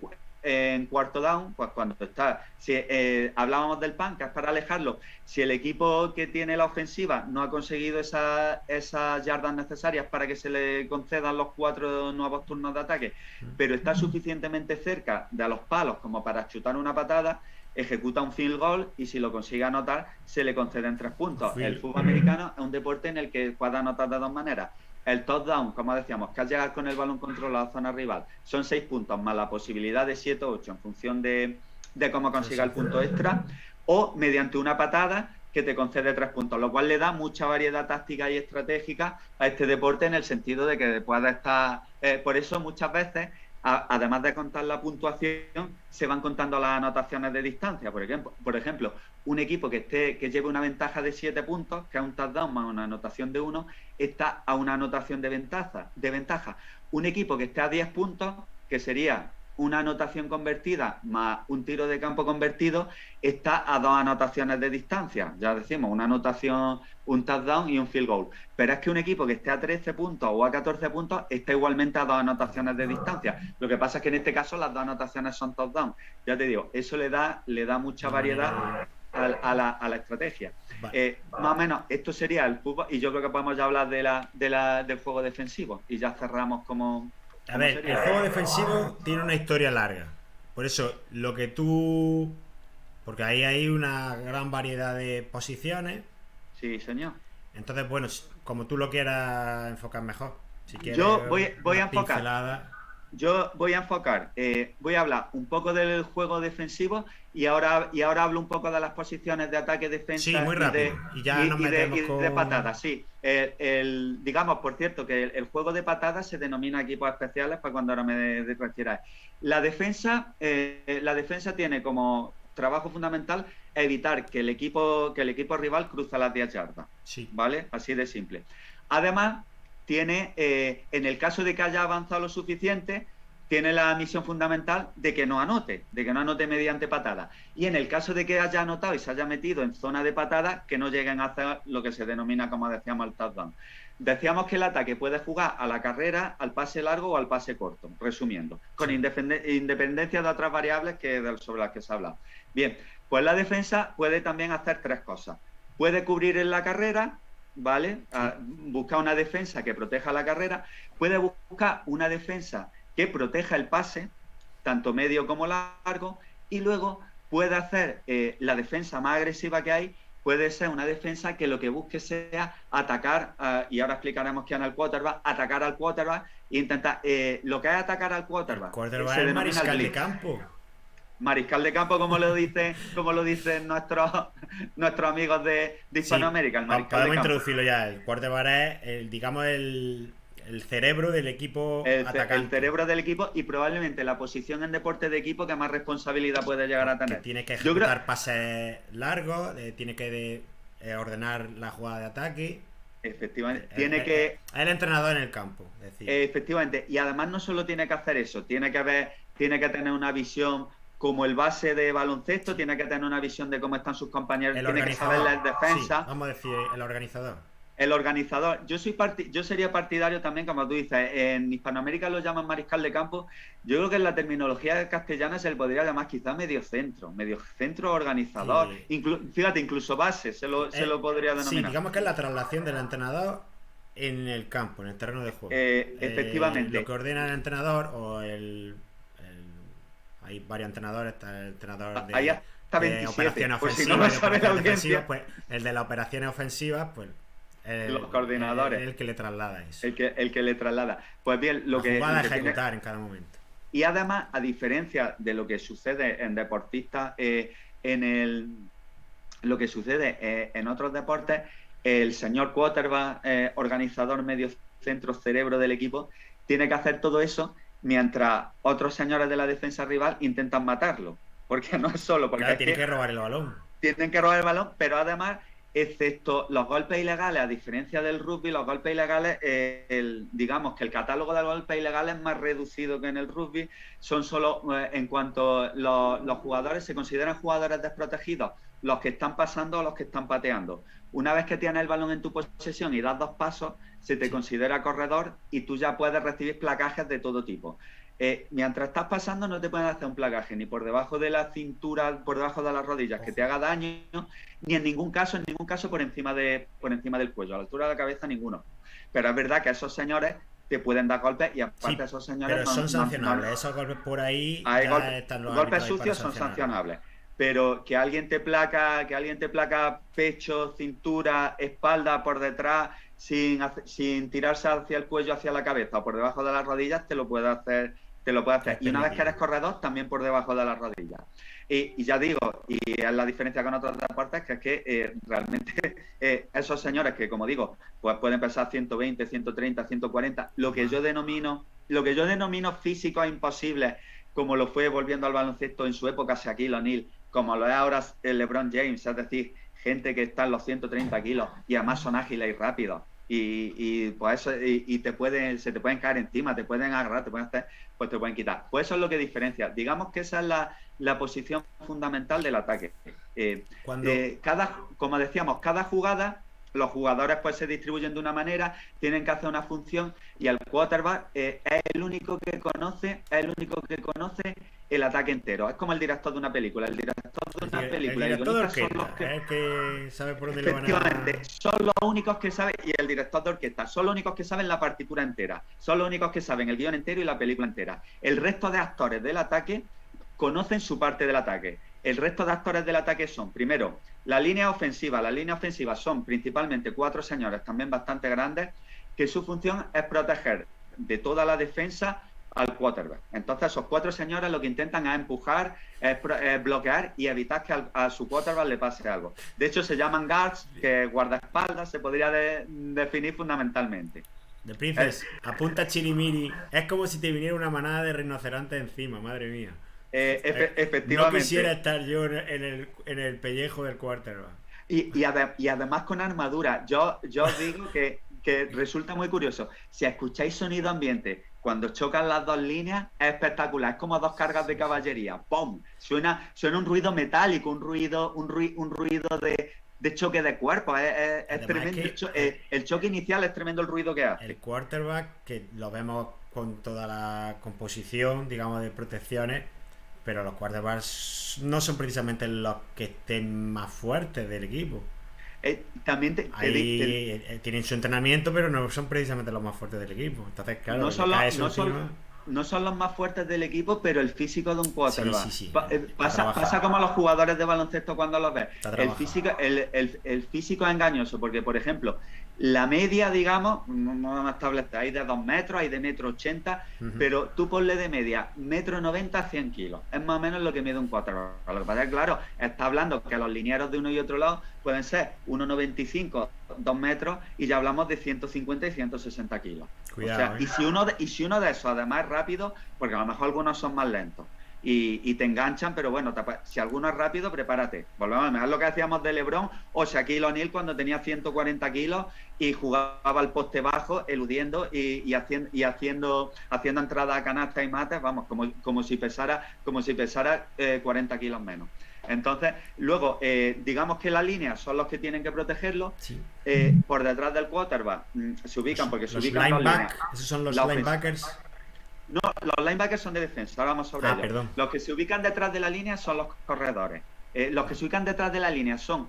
en cuarto down, pues cuando está, si hablábamos del pan, que es para alejarlo, si el equipo que tiene la ofensiva no ha conseguido esas yardas necesarias para que se le concedan los 4 nuevos turnos de ataque, pero está suficientemente cerca de los palos como para chutar una patada, ejecuta un field goal y si lo consigue anotar, se le conceden 3 puntos. El fútbol americano es un deporte en el que puede anotar de 2 maneras. El touchdown, como decíamos, que al llegar con el balón controlado a zona rival, son 6 puntos más la posibilidad de 7 o 8 en función de cómo consiga el punto extra, o mediante una patada que te concede 3 puntos, lo cual le da mucha variedad táctica y estratégica a este deporte, en el sentido de que puede estar... por eso muchas veces, además de contar la puntuación, se van contando las anotaciones de distancia. Por ejemplo, un equipo que lleve una ventaja de 7 puntos, que es un touchdown más una anotación de 1, está a una anotación de ventaja. Un equipo que esté a 10 puntos, que sería una anotación convertida más un tiro de campo convertido, está a 2 anotaciones de distancia. Ya decimos, una anotación, un touchdown y un field goal. Pero es que un equipo que esté a 13 puntos o a 14 puntos está igualmente a 2 anotaciones de distancia. Lo que pasa es que en este caso las 2 anotaciones son touchdown. Ya te digo, eso le da mucha variedad a la estrategia. Vale. Más o menos esto sería el fútbol, y yo creo que podemos ya hablar del juego defensivo y ya cerramos como... A ver, sería? El juego defensivo tiene una historia larga. Por eso, lo que tú... Porque ahí hay una gran variedad de posiciones. Sí, señor. Entonces, bueno, como tú lo quieras enfocar mejor. Si quieres, yo voy a enfocar. Yo voy a enfocar, voy a hablar un poco del juego defensivo y ahora hablo un poco de las posiciones de ataque, defensa, sí, muy rápido. Y de patadas. Sí, digamos, por cierto, que el juego de patadas se denomina equipos especiales, para cuando ahora me refieras. La defensa tiene como trabajo fundamental evitar que el equipo rival cruza las 10 yardas. Sí. ¿Vale? Así de simple. Además, tiene, en el caso de que haya avanzado lo suficiente, tiene la misión fundamental de que no anote mediante patada. Y en el caso de que haya anotado y se haya metido en zona de patada, que no lleguen a hacer lo que se denomina, como decíamos, el touchdown. Decíamos que el ataque puede jugar a la carrera, al pase largo o al pase corto, resumiendo, con independencia de otras variables sobre las que se habla. Bien, pues la defensa puede también hacer 3 cosas. Puede cubrir en la carrera, ¿vale? Buscar una defensa que proteja la carrera, puede buscar una defensa que proteja el pase, tanto medio como largo, y luego puede hacer la defensa más agresiva que hay, puede ser una defensa que lo que busque sea atacar, y ahora explicaremos quién es el quarterback, atacar al quarterback e intentar, lo que es atacar al quarterback. El quarterback es mariscal de campo. Mariscal de campo, como lo dicen nuestros amigos de Hispanoamérica. Sí, podemos introducirlo ya. El quarterback es, digamos, el cerebro del equipo atacante. El cerebro del equipo, y probablemente la posición en deporte de equipo que más responsabilidad puede llegar a tener. Que tiene que ejecutar pases largos, tiene que ordenar la jugada de ataque. Efectivamente. Es el entrenador en el campo. Efectivamente. Y además no solo tiene que hacer eso, tiene que tener una visión como el base de baloncesto, tiene que tener una visión de cómo están sus compañeros, tiene que saber la defensa. Sí, vamos a decir, el organizador. El organizador. Yo sería partidario también, como tú dices, en Hispanoamérica lo llaman mariscal de campo. Yo creo que en la terminología castellana se le podría llamar quizás medio centro organizador. Sí. Fíjate, incluso base se lo podría denominar. Sí, digamos que es la traslación del entrenador en el campo, en el terreno de juego. Efectivamente. Lo que ordena el entrenador o hay varios entrenadores, está el entrenador de, ahí hasta 27, operaciones ofensivas, si no lo sabe la audiencia. Pues el de las operaciones ofensivas, pues los coordinadores, el que le traslada eso. El que le traslada. Pues bien, lo que va a ejecutar en cada momento. Y además, a diferencia de lo que sucede en deportistas, lo que sucede en otros deportes, el señor quarterback, organizador, medio centro, cerebro del equipo, tiene que hacer todo eso mientras otros señores de la defensa rival intentan matarlo. Porque no es solo porque claro, tienen que robar el balón. Tienen que robar el balón, pero además, excepto los golpes ilegales, a diferencia del rugby, los golpes ilegales, digamos que el catálogo de golpes ilegales es más reducido que en el rugby. Son solo, en cuanto los jugadores se consideran jugadores desprotegidos, los que están pasando o los que están pateando. Una vez que tienes el balón en tu posesión y das 2 pasos, se te considera corredor y tú ya puedes recibir placajes de todo tipo. Mientras estás pasando no te pueden hacer un placaje ni por debajo de la cintura, por debajo de las rodillas, que te haga daño, ni en ningún caso por encima del cuello, a la altura de la cabeza ninguno. Pero es verdad que esos señores te pueden dar golpes y aparte esos señores pero son sancionables. Esos golpes por ahí están los golpes sucios son sancionables. Pero que alguien te placa pecho, cintura, espalda por detrás, sin tirarse hacia el cuello, hacia la cabeza o por debajo de las rodillas, te lo puede hacer. Y una vez que eres corredor, también por debajo de las rodillas. Y ya digo, y es la diferencia con otros deportes, que es que realmente esos señores que, como digo, pues pueden pesar 120, 130, 140, lo que yo denomino físicos imposibles, como lo fue, volviendo al baloncesto en su época, Shaquille O'Neal, como lo es ahora el LeBron James, es decir, gente que está en los 130 kilos y además son ágiles y rápidos. Y pues eso, se te pueden caer encima, te pueden agarrar, pues te pueden quitar. Pues eso es lo que diferencia. Digamos que esa es la posición fundamental del ataque. Como decíamos, cada jugada, los jugadores pues se distribuyen de una manera, tienen que hacer una función, y el quarterback es el único que conoce el ataque entero. Es como el director de una película. El director de orquesta, que sabe por dónde le van a... Efectivamente, son los únicos que saben, y el director de orquesta, son los únicos que saben la partitura entera, son los únicos que saben el guión entero y la película entera. El resto de actores del ataque conocen su parte del ataque. El resto de actores del ataque son, primero, la línea ofensiva. La línea ofensiva son principalmente 4 señores, también bastante grandes, que su función es proteger de toda la defensa al quarterback. Entonces, esos 4 señores lo que intentan es empujar, es bloquear y evitar que a su quarterback le pase algo. De hecho, se llaman guards, que guardaespaldas se podría definir fundamentalmente. The Princess, apunta Chirimiri. Es como si te viniera una manada de rinocerontes encima, madre mía. Efectivamente. No quisiera estar yo en el pellejo del quarterback. Y además con armadura. Yo os digo que resulta muy curioso. Si escucháis sonido ambiente cuando chocan las 2 líneas, es espectacular. Es como 2 cargas de caballería. ¡Pum! Suena un ruido metálico, un ruido de choque de cuerpo. Es tremendo. El choque inicial es tremendo el ruido que hace. El quarterback, que lo vemos con toda la composición, digamos, de protecciones, pero los quarterbacks no son precisamente los que estén más fuertes del equipo. También tienen su entrenamiento, pero no son precisamente los más fuertes del equipo. Entonces, claro, no son los más fuertes del equipo, pero el físico de un quarterback. Sí. Pasa como a los jugadores de baloncesto cuando los ves. El físico es engañoso, porque, por ejemplo, la media, digamos, no establece, hay de 2 metros, hay de 1,80 m, pero tú ponle de media 1,90 m a 100 kilos. Es más o menos lo que mide un quarterback. Lo que pasa es, claro, está hablando que los linieros de uno y otro lado pueden ser 1,95 m, 2 metros, y ya hablamos de 150 y 160 kilos. Cuidado, y si uno de esos además es rápido, porque a lo mejor algunos son más lentos, y te enganchan, pero bueno, si alguno es rápido, prepárate. Volvemos a ver, es lo que decíamos de LeBron o Shaquille O'Neal cuando tenía 140 kilos y jugaba al poste bajo, eludiendo y haciendo entrada a canasta y mates, vamos, como si pesara 40 kilos menos. Entonces, luego, digamos que las líneas son los que tienen que protegerlo. Sí. Por detrás del quarterback se ubican, porque se Los ubican dos líneas. Esos son los La linebackers. No, los linebackers son de defensa, ahora vamos sobre ellos. Perdón. Los que se ubican detrás de la línea son los corredores. Los que se ubican detrás de la línea son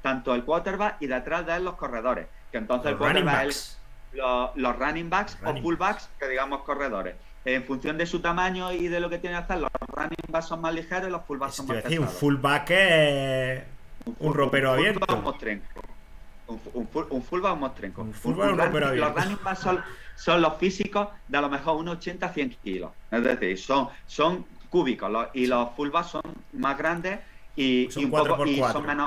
tanto el quarterback y detrás de él los corredores. Que entonces el quarterback es los running backs o fullbacks, que digamos corredores. En función de su tamaño y de lo que tiene que hacer, los running backs son más ligeros y los fullbacks son más pesados. Un fullback es un ropero abierto. Un fullback un mostrenco. Un fullback un ropero abierto. Los running backs son los físicos de a lo mejor unos 80 a 100 kilos. Es decir, son cúbicos y los fullbacks son más grandes y son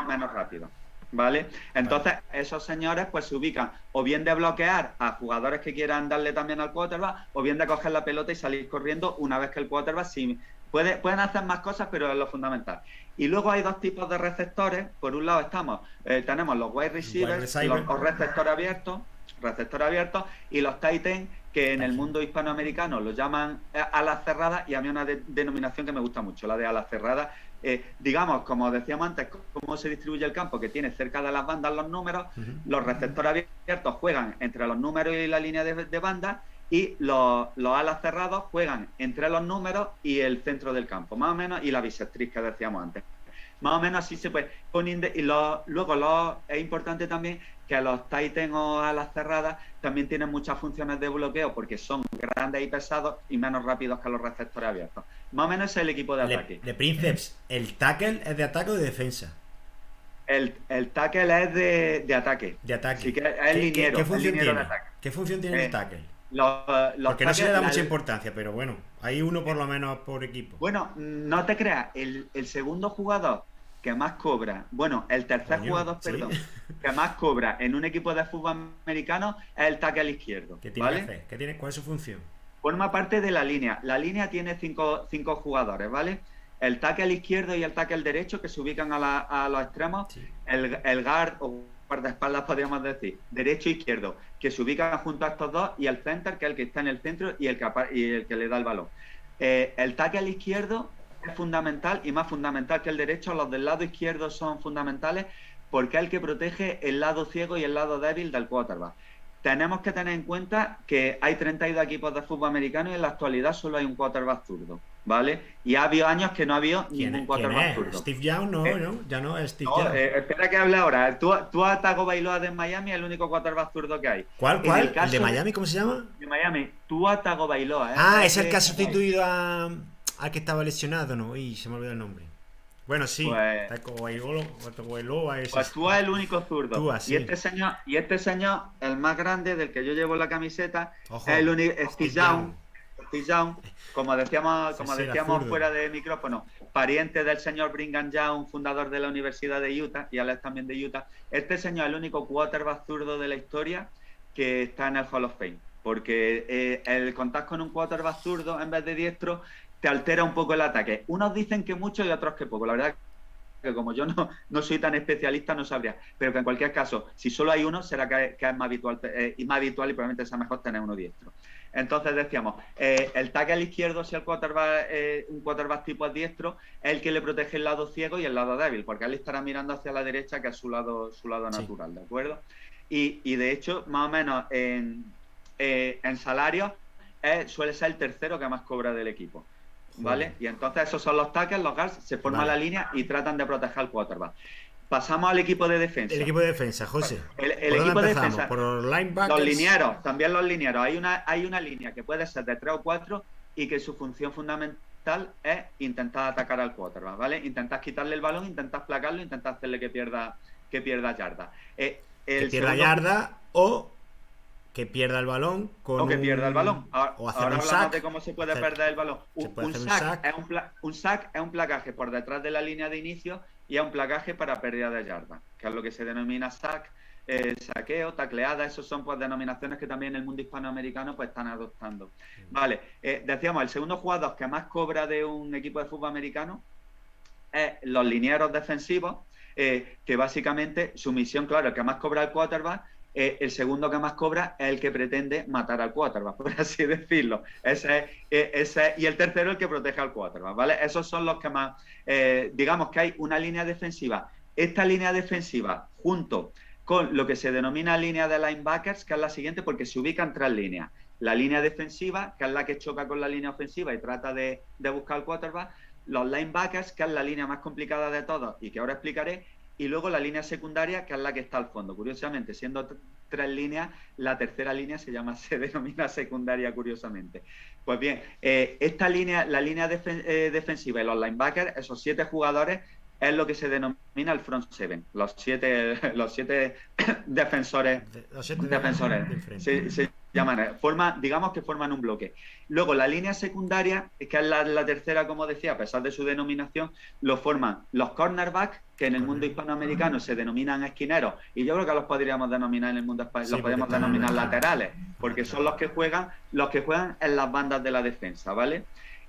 menos rápidos. ¿Vale? Entonces, esos señores pues se ubican o bien de bloquear a jugadores que quieran darle también al quarterback, o bien de coger la pelota y salir corriendo una vez que el quarterback pueden hacer más cosas, pero es lo fundamental. Y luego hay dos tipos de receptores. Por un lado tenemos los wide receivers, los receptores abiertos, y los tight ends, que en el mundo hispanoamericano lo llaman alas cerradas, y a mí una denominación que me gusta mucho, la de alas cerradas. Digamos, como decíamos antes, cómo se distribuye el campo, que tiene cerca de las bandas los números. Los receptores abiertos juegan entre los números y la línea de banda, y los alas cerrados juegan entre los números y el centro del campo, más o menos, y la bisectriz que decíamos antes. Más o menos así se puede. Luego es importante también que los tight ends o alas cerradas también tienen muchas funciones de bloqueo, porque son grandes y pesados y menos rápidos que los receptores abiertos. Más o menos es el equipo de ataque. De Princeps, ¿el tackle es de ataque o de defensa? El tackle es de ataque. De ataque. Sí, que es el liniero. ¿Qué función tiene? De ataque. ¿Qué función tiene el tackle? Porque no se le da mucha importancia, pero bueno, hay uno por lo menos por equipo. Bueno, no te creas, el segundo jugador que más cobra, el tercer jugador, perdón, que más cobra en un equipo de fútbol americano es el tackle izquierdo. ¿Qué tiene que hacer? ¿Cuál es su función? Forma parte de la línea. La línea tiene cinco jugadores, ¿vale? El tackle izquierdo y el tackle derecho, que se ubican a los extremos. Sí. El guard o guardaespaldas, podríamos decir, derecho e izquierdo, que se ubican junto a estos dos, y el center, que es el que está en el centro y el que le da el balón. El tackle izquierdo es fundamental, y más fundamental que el derecho. Los del lado izquierdo son fundamentales porque es el que protege el lado ciego y el lado débil del quarterback. Tenemos que tener en cuenta que hay 32 equipos de fútbol americano y en la actualidad solo hay un quarterback zurdo, ¿vale? Y ha habido años que no ha habido ningún quarterback zurdo. Steve Young ya no es Steve Young. Espera que hable ahora. Tú a Tagovailoa de Miami es el único quarterback zurdo que hay. ¿Cuál? ¿El de Miami? ¿Cómo se llama? De Miami. Tú a Tagovailoa. Es el que ha sustituido al que estaba lesionado, ¿no? Y se me olvidó el nombre. Bueno, sí, Tagovailoa es. Pues Tua es el único zurdo. Tua, sí. Y este señor, el más grande, del que yo llevo la camiseta, es el único. Steve Young, como decíamos fuera de micrófono, pariente del señor Brigham Young, fundador de la Universidad de Utah, y Alex también de Utah. Este señor es el único quarterback zurdo de la historia que está en el Hall of Fame, porque el contar con un quarterback zurdo en vez de diestro te altera un poco el ataque. Unos dicen que mucho y otros que poco. La verdad que como yo no soy tan especialista, no sabría. Pero que en cualquier caso, si solo hay uno, será que es más habitual, y probablemente sea mejor tener uno diestro. Entonces decíamos, el tackle izquierdo, si el un quarterback tipo es diestro, es el que le protege el lado ciego y el lado débil, porque él estará mirando hacia la derecha, que es su lado natural, ¿de acuerdo? Y de hecho, más o menos en salarios, suele ser el tercero que más cobra del equipo, ¿vale? Y entonces esos son los tackles, los guards, se forma la línea y tratan de proteger al quarterback. Pasamos al equipo de defensa. El equipo de defensa, José. El equipo de defensa. Por los linebackers. Los linieros, también los linieros. Hay una línea que puede ser de 3 o 4 y que su función fundamental es intentar atacar al quarterback, ¿vale? Intentar quitarle el balón, intentar placarlo, intentar hacerle que pierda yarda. Que pierda yarda o que pierda el balón o que pierda el balón. Ahora hablamos de cómo se puede perder el balón. Un sack es un placaje por detrás de la línea de inicio y es un placaje para pérdida de yarda, que es lo que se denomina sack. saqueo, tacleada, esos son pues denominaciones que también en el mundo hispanoamericano pues están adoptando. Vale, decíamos, el segundo jugador que más cobra de un equipo de fútbol americano es los linieros defensivos, que básicamente su misión, claro, el que más cobra el quarterback, el segundo que más cobra es el que pretende matar al quarterback, por así decirlo. Y el tercero el que protege al quarterback, ¿vale? Esos son los que más... digamos que hay una línea defensiva. Esta línea defensiva, junto con lo que se denomina línea de linebackers, que es la siguiente, porque se ubican 3 líneas. La línea defensiva, que es la que choca con la línea ofensiva y trata de buscar al quarterback. Los linebackers, que es la línea más complicada de todas y que ahora explicaré, y luego la línea secundaria, que es la que está al fondo. Curiosamente, siendo 3 líneas, la tercera línea se denomina secundaria, curiosamente. Pues bien, esta línea, la línea defensiva y los linebackers, esos 7 jugadores, es lo que se denomina el front seven, los siete defensores. Se llaman, digamos que forman un bloque. Luego la línea secundaria, que es la tercera, como decía, a pesar de su denominación, lo forman los cornerbacks, que en el mundo hispanoamericano se denominan esquineros, y yo creo que los podríamos denominar en el mundo español, los podemos denominar laterales, porque son los que juegan en las bandas de la defensa, ¿vale?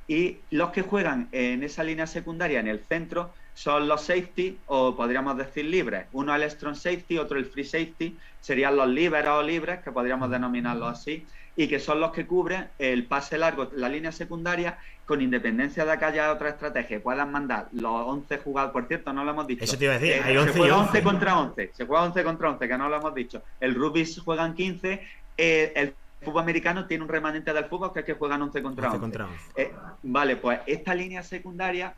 Y los que juegan en esa línea secundaria, en el centro, son los safety, o podríamos decir libres. Uno es el strong safety, otro el free safety, serían los liberos o libres, que podríamos denominarlos así, y que son los que cubren el pase largo, la línea secundaria, con independencia de que haya otra estrategia, puedan mandar los 11 jugadores. Por cierto, no lo hemos dicho. Eso te iba a decir, hay 11 se juega 11 contra 11, se juega 11 contra 11, que no lo hemos dicho. El rugby juegan 15, el fútbol americano tiene un remanente del fútbol que es que juegan 11 contra 11. Vale, pues esta línea secundaria,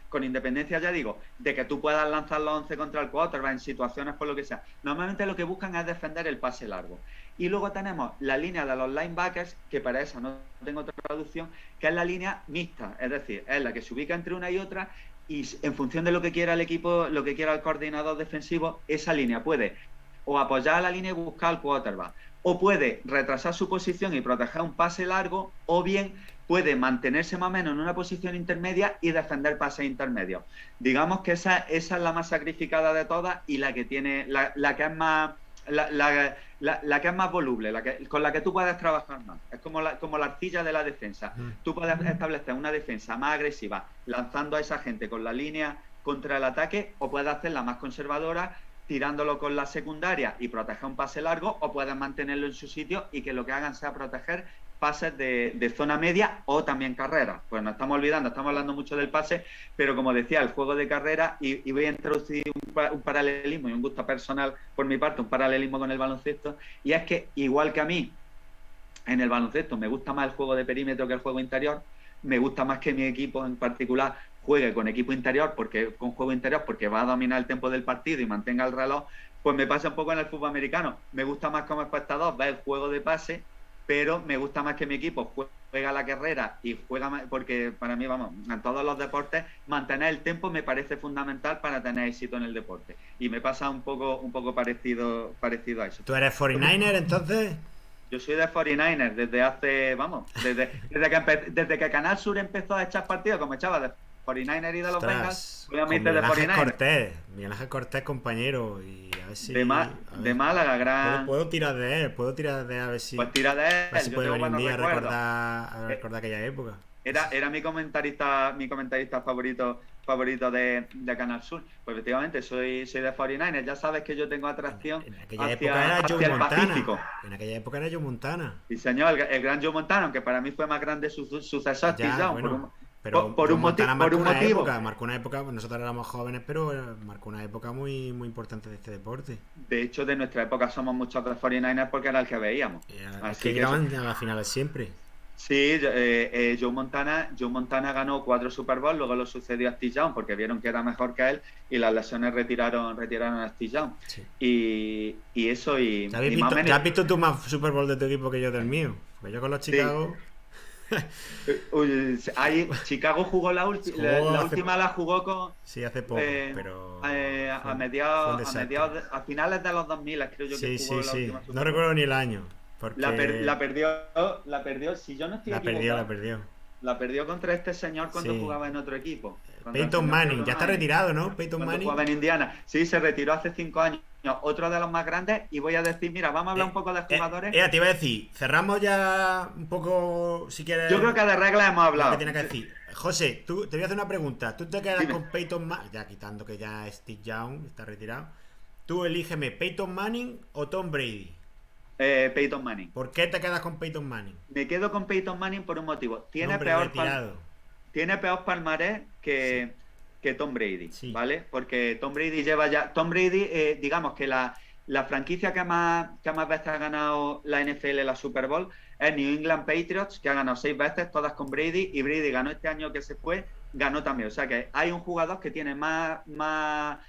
con independencia, ya digo, de que tú puedas lanzar los 11 contra el quarterback en situaciones por lo que sea, normalmente lo que buscan es defender el pase largo. Y luego tenemos la línea de los linebackers, que para eso no tengo otra traducción, que es la línea mixta, es decir, es la que se ubica entre una y otra, y en función de lo que quiera el equipo, lo que quiera el coordinador defensivo, esa línea puede o apoyar a la línea y buscar al quarterback, o puede retrasar su posición y proteger un pase largo, o bien puede mantenerse más o menos en una posición intermedia y defender pases intermedios. Digamos que esa es la más sacrificada de todas y la que tiene, la que es más... La que es más voluble, con la que tú puedes trabajar más. Es como la arcilla de la defensa. Tú puedes establecer una defensa más agresiva lanzando a esa gente con la línea contra el ataque, o puedes hacerla más conservadora tirándolo con la secundaria y proteger un pase largo, o puedes mantenerlo en su sitio y que lo que hagan sea proteger pases de zona media o también carreras. Pues nos estamos olvidando, estamos hablando mucho del pase, pero como decía, el juego de carrera, y voy a introducir un paralelismo y un gusto personal por mi parte, un paralelismo con el baloncesto, y es que igual que a mí en el baloncesto me gusta más el juego de perímetro que el juego interior, me gusta más que mi equipo en particular juegue con equipo interior, con juego interior, porque va a dominar el tiempo del partido y mantenga el reloj. Pues me pasa un poco en el fútbol americano. Me gusta más como espectador ver el juego de pase, pero me gusta más que mi equipo juega la carrera y juega más, porque para mí, vamos, en todos los deportes, mantener el tiempo me parece fundamental para tener éxito en el deporte. Y me pasa un poco parecido a eso. ¿Tú eres 49er entonces? Yo soy de 49ers desde hace, vamos, desde que Canal Sur empezó a echar partidos, como echaba de 49ers y de los Bengals, obviamente de 49ers. Miguel Ángel Cortés, compañero, y a ver si... De Málaga, gran... Puedo tirar de él, a ver si... Pues tira de él, a ver si puede venir un día a recordar aquella época. Era mi comentarista favorito de Canal Sur. Pues efectivamente soy de 49ers. Ya sabes que yo tengo atracción hacia el Pacífico. En aquella época era Joe Montana. Sí, señor, el gran Joe Montana, aunque para mí fue más grande su sucesor, Steve Young, por un motivo. Marcó una época, nosotros éramos jóvenes, pero marcó una época muy, muy importante de este deporte. De hecho, de nuestra época somos muchos de 49ers porque era el que veíamos. Así que llegaban a las finales siempre. Sí, Joe Montana ganó 4 Super Bowl, luego lo sucedió a Steve Young porque vieron que era mejor que él y las lesiones retiraron a Steve Young. Sí. Y eso y... ¿Te has visto tú más Super Bowl de tu equipo que yo del mío? Pues yo con los Chicago... Chicago jugó la última la jugó con... Sí, hace poco, pero... a finales de los 2000, creo yo que jugó la última Super Bowl. No recuerdo ni el año. Porque... La perdió, si yo no estoy equivocado. La perdió. La perdió contra este señor cuando Sí. jugaba en otro equipo. Contra el Peyton señor Manning, Peyton ya está Manning, retirado, ¿no? Peyton cuando Manning. jugaba en Indiana. Sí, se retiró hace 5 años. Otro de los más grandes. Y voy a decir, mira, vamos a hablar un poco de jugadores. Te iba a decir, cerramos ya un poco, si quieres, Yo creo que de reglas hemos lo que hablado. tienes que decir. José, te voy a hacer una pregunta. ¿Tú te quedas Dime. con Peyton Manning? Ya quitando que ya Steve Young está retirado. Tú elígeme Peyton Manning o Tom Brady. Peyton Manning. ¿Por qué te quedas con Peyton Manning? Me quedo con Peyton Manning por un motivo. Un Tiene hombre retirado. tiene peor palmarés Sí, que Tom Brady, sí. ¿vale? Porque Tom Brady lleva ya. Tom Brady, digamos que la franquicia que más veces ha ganado la NFL, la Super Bowl, es New England Patriots, que ha ganado 6 veces, todas con Brady, y Brady ganó este año que se fue, ganó también. O sea que hay un jugador que tiene más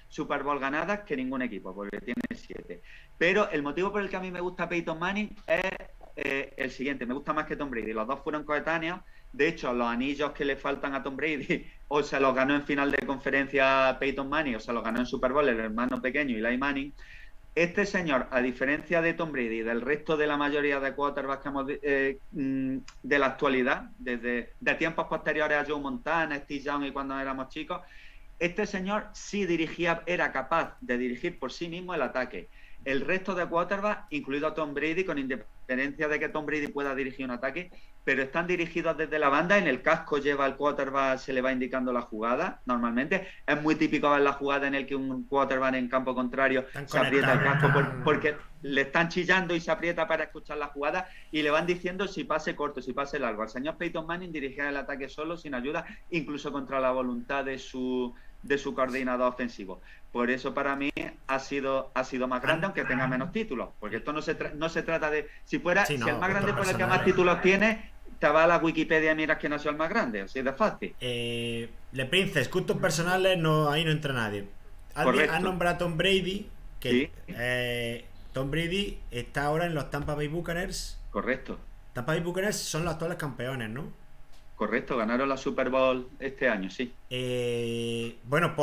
Super Bowl ganadas que ningún equipo, porque tiene 7. Pero el motivo por el que a mí me gusta Peyton Manning es el siguiente: me gusta más que Tom Brady. Los dos fueron coetáneos. De hecho, los anillos que le faltan a Tom Brady o se los ganó en final de conferencia Peyton Manning o se los ganó en Super Bowl el hermano pequeño Eli Manning. Este señor, a diferencia de Tom Brady y del resto de la mayoría de quarterbacks que hemos, de la actualidad, desde de tiempos posteriores a Joe Montana, Steve Young y cuando éramos chicos, este señor sí dirigía, era capaz de dirigir por sí mismo el ataque. El resto de quarterbacks, incluido Tom Brady, con independencia de que Tom Brady pueda dirigir un ataque, pero están dirigidos desde la banda. En el casco lleva el quarterback, se le va indicando la jugada normalmente. Es muy típico ver la jugada en el que un quarterback en campo contrario se aprieta el casco porque le están chillando y se aprieta para escuchar la jugada y le van diciendo si pase corto, si pase largo. El señor Peyton Manning dirigía el ataque solo, sin ayuda, incluso contra la voluntad de su coordinador ofensivo. Por eso para mí ha sido más grande, aunque tenga menos títulos, porque esto no se trata de si fuera Sí, no, si el más grande fuera el que más personales. títulos tiene, te va a la Wikipedia y miras que nació el más grande, así de fácil. Le Princes, gustos personales, no, ahí no entra nadie. Correcto. Has nombrado a Tom Brady, que Sí. Tom Brady está ahora en los Tampa Bay Buccaneers. Correcto, Tampa Bay Buccaneers son los actuales campeones, ¿no? ganaron la Super Bowl este año, sí. Bueno,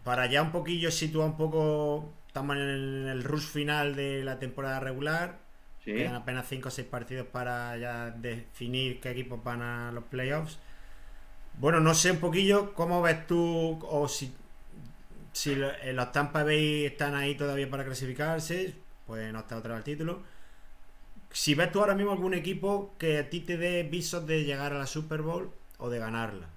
para ya un poquillo situar un poco, estamos en el rush final de la temporada regular. Sí. Quedan apenas 5 o 6 partidos para ya definir qué equipos van a los playoffs. Bueno, no sé un poquillo cómo ves tú, o si los Tampa Bay están ahí todavía para clasificarse, pueden optar otra vez al título. Si ves tú ahora mismo algún equipo que a ti te dé visos de llegar a la Super Bowl o de ganarla.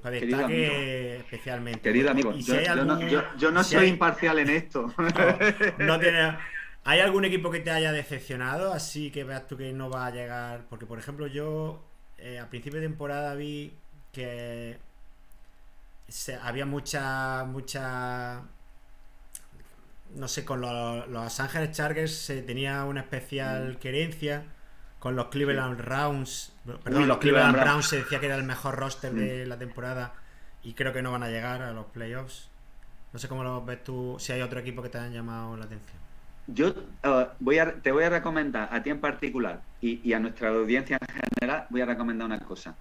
Para Querido amigo, especialmente. querido amigo, Y si yo, hay yo no, algún- yo no si soy hay- imparcial en esto. no tiene- ¿Hay algún equipo que te haya decepcionado? Así que veas tú que no va a llegar. Porque, por ejemplo, yo a principio de temporada vi que había mucha. No sé, con los Los Ángeles Chargers se tenía una especial querencia. Con los Cleveland Browns. Perdón, los Cleveland Browns se decía que era el mejor roster de la temporada. Y creo que no van a llegar a los playoffs. No sé cómo lo ves tú, si hay otro equipo que te haya llamado la atención. Yo te voy a recomendar a ti en particular y a nuestra audiencia en general, voy a recomendar una cosa.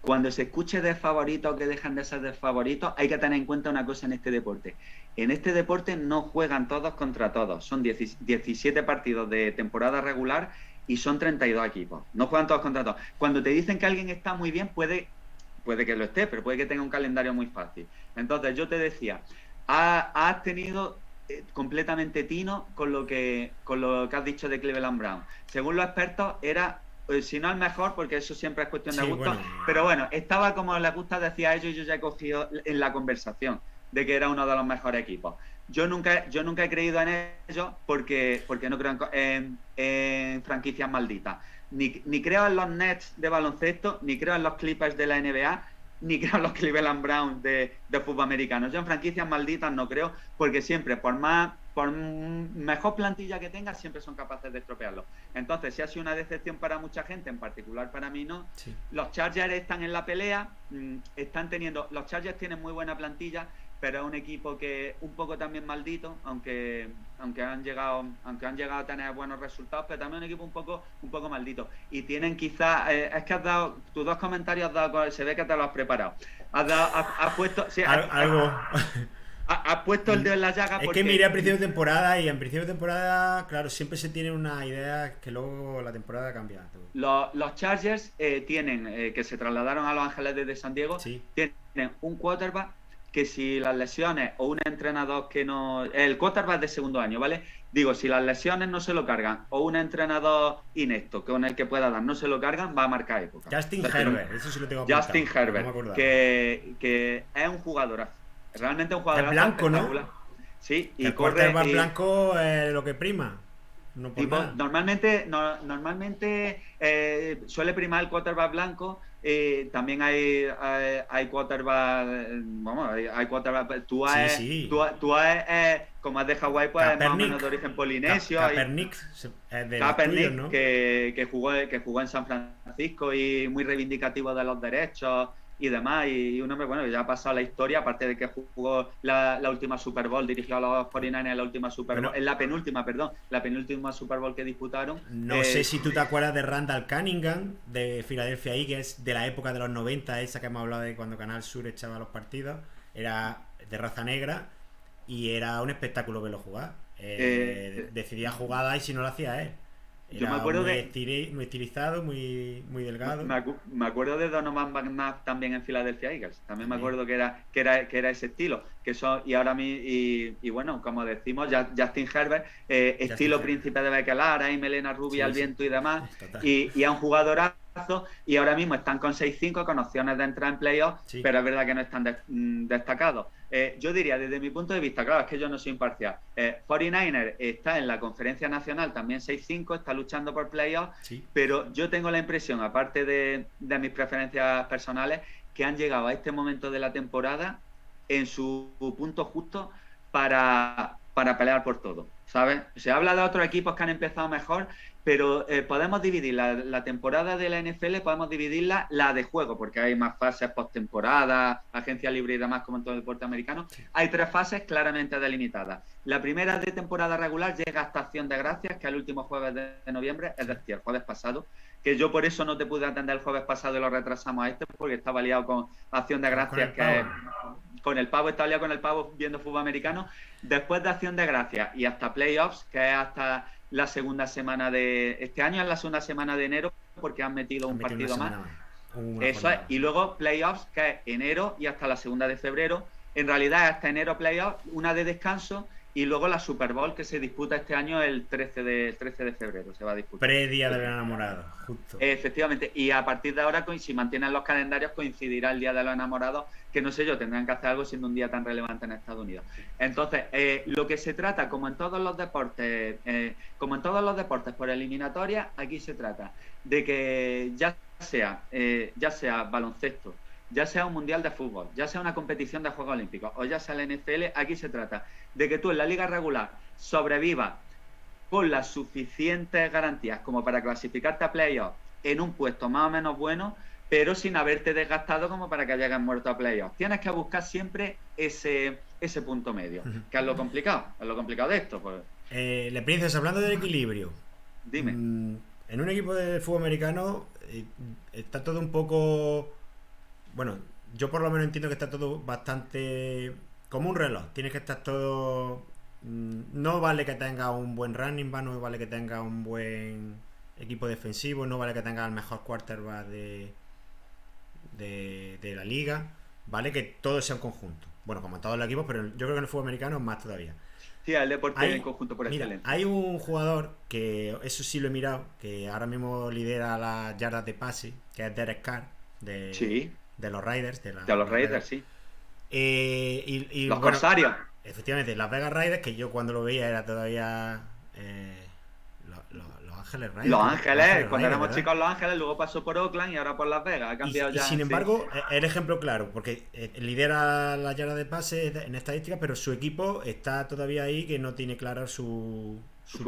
Cuando se escuche de favoritos que dejan de ser de favoritos, hay que tener en cuenta una cosa en este deporte. En este deporte no juegan todos contra todos. Son 17 partidos de temporada regular y son 32 equipos. No juegan todos contra todos. Cuando te dicen que alguien está muy bien, puede que lo esté, pero puede que tenga un calendario muy fácil. Entonces yo te decía, has tenido completamente tino con lo que has dicho de Cleveland Brown. Según los expertos, era, si no el mejor, porque eso siempre es cuestión de gusto, pero bueno, estaba como les gusta decir a ellos, y yo ya he cogido en la conversación de que era uno de los mejores equipos. Yo nunca he creído en ellos porque no creo en franquicias malditas. Ni creo en los Nets de baloncesto, ni creo en los Clippers de la NBA, ni creo en los Cleveland Browns de fútbol americano. Yo en franquicias malditas no creo, porque siempre, por mejor plantilla que tengas, siempre son capaces de estropearlo. Entonces, si ha sido una decepción para mucha gente, en particular para mí no. Sí. Los Chargers están en la pelea, los Chargers tienen muy buena plantilla, pero es un equipo que un poco también maldito, aunque han llegado a tener buenos resultados, pero también un equipo un poco maldito. Y tienen quizás, es que has dado, tus dos comentarios se ve que te lo has preparado. Has puesto... Sí, algo... Has puesto el dedo en la llaga Es que porque miré a principio de temporada y en principio de temporada, claro, siempre se tiene una idea que luego la temporada cambia todo. los Chargers tienen, que se trasladaron a Los Ángeles desde San Diego, Sí, tienen un quarterback que si las lesiones o un entrenador que no... El quarterback de segundo año, ¿vale? Digo, si las lesiones no se lo cargan o un entrenador inepto con el que pueda dar no se lo cargan, va a marcar época. Justin O sea, Herbert, eso sí lo tengo Justin apuntado, pero no me Herbert, acordaba. que es un jugadorazo. Realmente un Es jugadorazo blanco, ¿no? espectacular. Sí, Que y el corre... quarterback blanco es lo que prima, no por Tipo, nada. normalmente suele primar el quarterback blanco. También hay quarterback, vamos, hay quarterback. Sí, sí. Como es de Hawái, pues es más o menos Kaepernick. de origen polinesio. Kaepernick es de los tuyos, Kaepernick, ¿no? que jugó en San Francisco y muy reivindicativo de los derechos y demás. Y un hombre, bueno, ya ha pasado la historia, aparte de que jugó la última Super Bowl, dirigió a los 49ers en la última Super Bowl, Bueno, en la penúltima, perdón, la penúltima Super Bowl que disputaron. no sé si tú te acuerdas de Randall Cunningham, de Philadelphia Eagles, de la época de los 90, esa que hemos hablado de cuando Canal Sur echaba los partidos. Era de raza negra y era un espectáculo verlo jugar. Decidía jugadas y si no lo hacía él. Yo me Era acuerdo muy estilizado, muy delgado. me acuerdo de Donovan McNabb también en Philadelphia Eagles. También me También. acuerdo que era ese estilo. Y ahora y bueno, como decimos, Justin Herbert, estilo Herbert. príncipe de Bequelar, ahí melena rubia Sí, al sí. viento y demás. Total. Y es un jugadorazo. Y ahora mismo están con 6-5, con opciones de entrar en playoffs, Sí. pero es verdad que no están destacados. Yo diría, desde mi punto de vista, claro, es que yo no soy imparcial. 49ers está en la conferencia nacional también 6-5, está luchando por playoffs, Sí. pero yo tengo la impresión, aparte de mis preferencias personales, que han llegado a este momento de la temporada en su punto justo para pelear por todo, ¿sabes? Se habla de otros equipos que han empezado mejor, pero podemos dividir la temporada de la NFL, podemos dividirla la de juego, porque hay más fases postemporada, agencia libre y demás, como en todo el deporte americano. Hay 3 fases claramente delimitadas. La primera de temporada regular llega hasta Acción de Gracias, que es el último jueves de noviembre, es decir, el jueves pasado, que yo por eso no te pude atender el jueves pasado y lo retrasamos a porque estaba liado con Acción de Gracias, con el pavo, estaba liado con el pavo viendo fútbol americano. Después de Acción de Gracias y hasta playoffs, que es hasta la segunda semana de... Este año es la segunda semana de enero porque han metido un partido más. Eso es. Y luego playoffs, que es enero y hasta la segunda de febrero. En realidad hasta enero playoffs, una de descanso y luego la Super Bowl que se disputa este año el 13 de febrero. Se va a disputar. Pre-día del enamorado, justo. Efectivamente. Y a partir de ahora, si mantienen los calendarios, coincidirá el Día de los Enamorados, que no sé yo, tendrán que hacer algo siendo un día tan relevante en Estados Unidos. Entonces, lo que se trata, como en todos los deportes por eliminatoria, aquí se trata de que ya sea baloncesto, ya sea un mundial de fútbol, ya sea una competición de Juegos Olímpicos o ya sea la NFL, aquí se trata de que tú en la liga regular sobrevivas con las suficientes garantías como para clasificarte a playoffs en un puesto más o menos bueno, pero sin haberte desgastado como para que hayas muerto a playoffs. Tienes que buscar siempre ese punto medio, que es lo complicado de esto. Pues. Le Princess, hablando del equilibrio. Dime. En un equipo de fútbol americano está todo un poco... Bueno, yo por lo menos entiendo que está todo bastante... como un reloj. Tienes que estar todo... No vale que tenga un buen running back, no vale que tenga un buen equipo defensivo, no vale que tenga el mejor quarterback de la liga. Vale que todo sea un conjunto. Bueno, como en todos los equipos, pero yo creo que en el fútbol americano es más todavía. Sí, el deporte en conjunto por excelencia. Hay un jugador que, eso sí lo he mirado, que ahora mismo lidera las yardas de pase, que es Derek Carr, de los Raiders. De los Raiders, sí. Y los Corsarios. Efectivamente, las Vegas Raiders, que yo cuando lo veía era todavía Los Ángeles Raiders. Los Ángeles, cuando éramos chicos Los Ángeles, luego pasó por Oakland y ahora por Las Vegas. Ha cambiado ya. Y sin embargo, el ejemplo claro, porque lidera la yarda de pase en estadística, pero su equipo está todavía ahí que no tiene claro su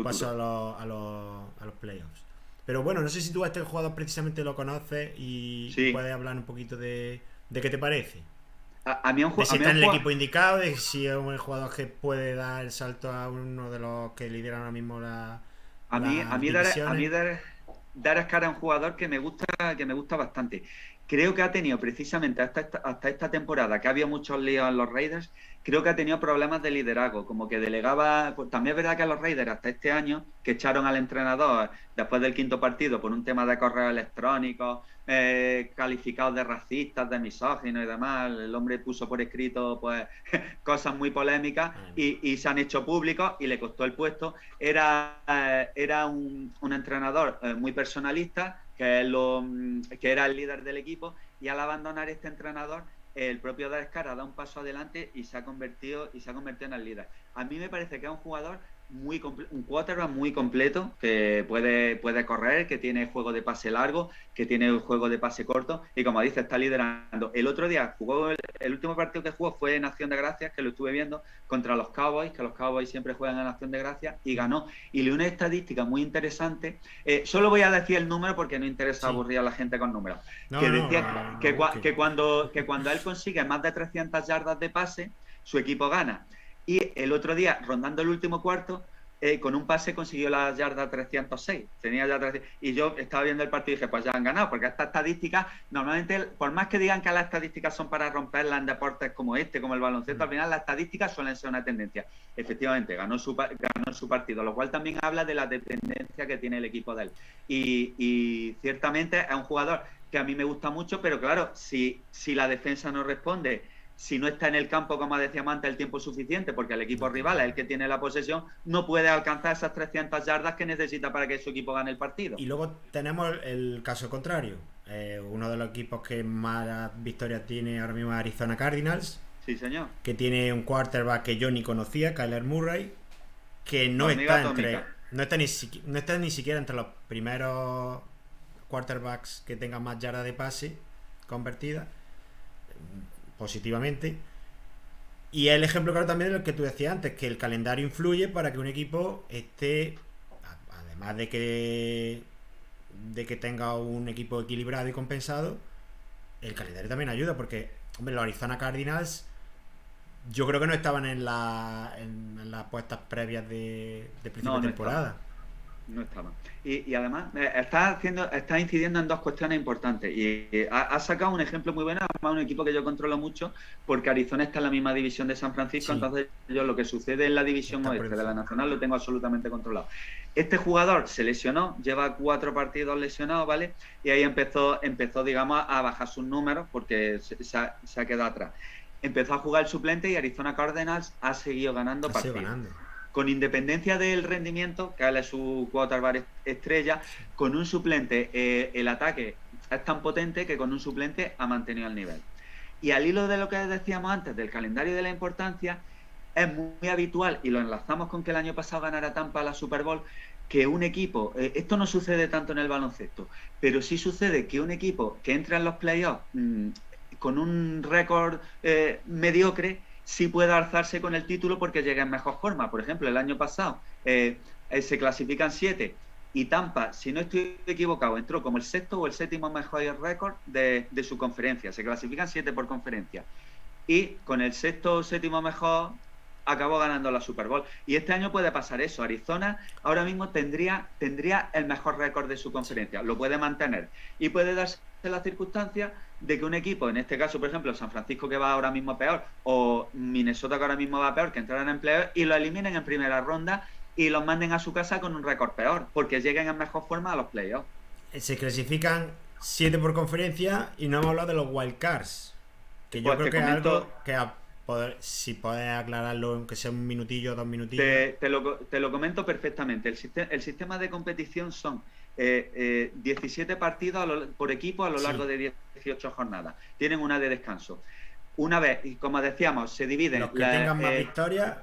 paso a los playoffs. Pero bueno, no sé si tú a este jugador precisamente lo conoces y puedes hablar un poquito de qué te parece. A mí de si está en el equipo indicado, de si es un jugador que puede dar el salto a uno de los que lideran ahora mismo a mí Derek Carr es un jugador que me gusta bastante. creo que ha tenido precisamente hasta esta temporada, que había muchos líos en los Raiders, creo que ha tenido problemas de liderazgo, como que delegaba. Pues, también es verdad que los Raiders hasta este año, que echaron al entrenador después del quinto partido por un tema de correo electrónico, calificados de racistas, de misóginos y demás, el hombre puso por escrito pues cosas muy polémicas y se han hecho públicos y le costó el puesto. Era un entrenador muy personalista, que era el líder del equipo, y al abandonar este entrenador, el propio Derek Carr ha dado un paso adelante y se ha convertido en el líder. A mí me parece que es un jugador un quarterback muy completo, que puede correr, que tiene juego de pase largo, que tiene un juego de pase corto, y como dice, está liderando. El otro día jugó, el último partido que jugó fue en Acción de Gracias, que lo estuve viendo, contra los Cowboys, que los Cowboys siempre juegan en Acción de Gracias, y ganó. Y le una estadística muy interesante. Solo voy a decir el número porque no interesa aburrir a la gente con números. Que cuando él consigue más de 300 yardas de pase, su equipo gana. Y el otro día, rondando el último cuarto, con un pase consiguió la yarda 306. Tenía ya 300, y yo estaba viendo el partido y dije, pues ya han ganado, porque estas estadísticas, normalmente, por más que digan que las estadísticas son para romperlas en deportes como como el baloncesto, al final las estadísticas suelen ser una tendencia. Efectivamente, ganó su partido, lo cual también habla de la dependencia que tiene el equipo de él. Y ciertamente es un jugador que a mí me gusta mucho, pero claro, si la defensa no responde, si no está en el campo, como decíamos antes, el tiempo suficiente, porque el equipo rival es el que tiene la posesión, no puede alcanzar esas 300 yardas que necesita para que su equipo gane el partido. Y luego tenemos el caso contrario. Uno de los equipos que más victorias tiene ahora mismo es Arizona Cardinals. Sí, señor. Que tiene un quarterback que yo ni conocía, Kyler Murray, que no está ni siquiera entre los primeros quarterbacks que tengan más yardas de pase convertidas positivamente. Y el ejemplo claro también de lo que tú decías antes, que el calendario influye para que un equipo esté, además de que tenga un equipo equilibrado y compensado, el calendario también ayuda, porque hombre, los Arizona Cardinals yo creo que no estaban en las apuestas previas de principio de temporada. No estaba. Y además está incidiendo en dos cuestiones importantes. Y ha sacado un ejemplo muy bueno, además un equipo que yo controlo mucho, porque Arizona está en la misma división de San Francisco, sí. Entonces yo lo que sucede en la división oeste de la Nacional lo tengo absolutamente controlado. Este jugador se lesionó, lleva 4 partidos lesionados, ¿vale? Y ahí empezó digamos, a bajar sus números porque se ha quedado atrás. Empezó a jugar el suplente y Arizona Cardinals ha seguido ganando partidos. Con independencia del rendimiento, que él es su quarterback estrella, con un suplente el ataque es tan potente que con un suplente ha mantenido el nivel. Y al hilo de lo que decíamos antes, del calendario y de la importancia, es muy habitual, y lo enlazamos con que el año pasado ganara Tampa la Super Bowl, que un equipo, esto no sucede tanto en el baloncesto, pero sí sucede que un equipo que entra en los playoffs con un récord mediocre, sí puede alzarse con el título porque llega en mejor forma. Por ejemplo, el año pasado se clasifican 7 y Tampa, si no estoy equivocado, entró como el 6º o el 7º mejor récord de su conferencia. Se clasifican 7 por conferencia. Y con el 6º o 7º mejor acabó ganando la Super Bowl. Y este año puede pasar eso. Arizona ahora mismo tendría el mejor récord de su conferencia. Lo puede mantener. Y puede darse la circunstancia de que un equipo, en este caso, por ejemplo, San Francisco, que va ahora mismo peor, o Minnesota, que ahora mismo va peor, que entraran en playoff y lo eliminen en primera ronda y los manden a su casa con un récord peor, porque lleguen en mejor forma a los playoffs. Se clasifican 7 por conferencia y no hemos hablado de los wildcards, que yo creo que es algo que si puedes aclararlo, aunque sea un minutillo o 2 minutillos. Te lo comento perfectamente. El sistema de competición son 17 partidos por equipo a lo largo de 18 jornadas. Tienen una de descanso. Una vez, y como decíamos, se dividen. Los que tengan más victorias,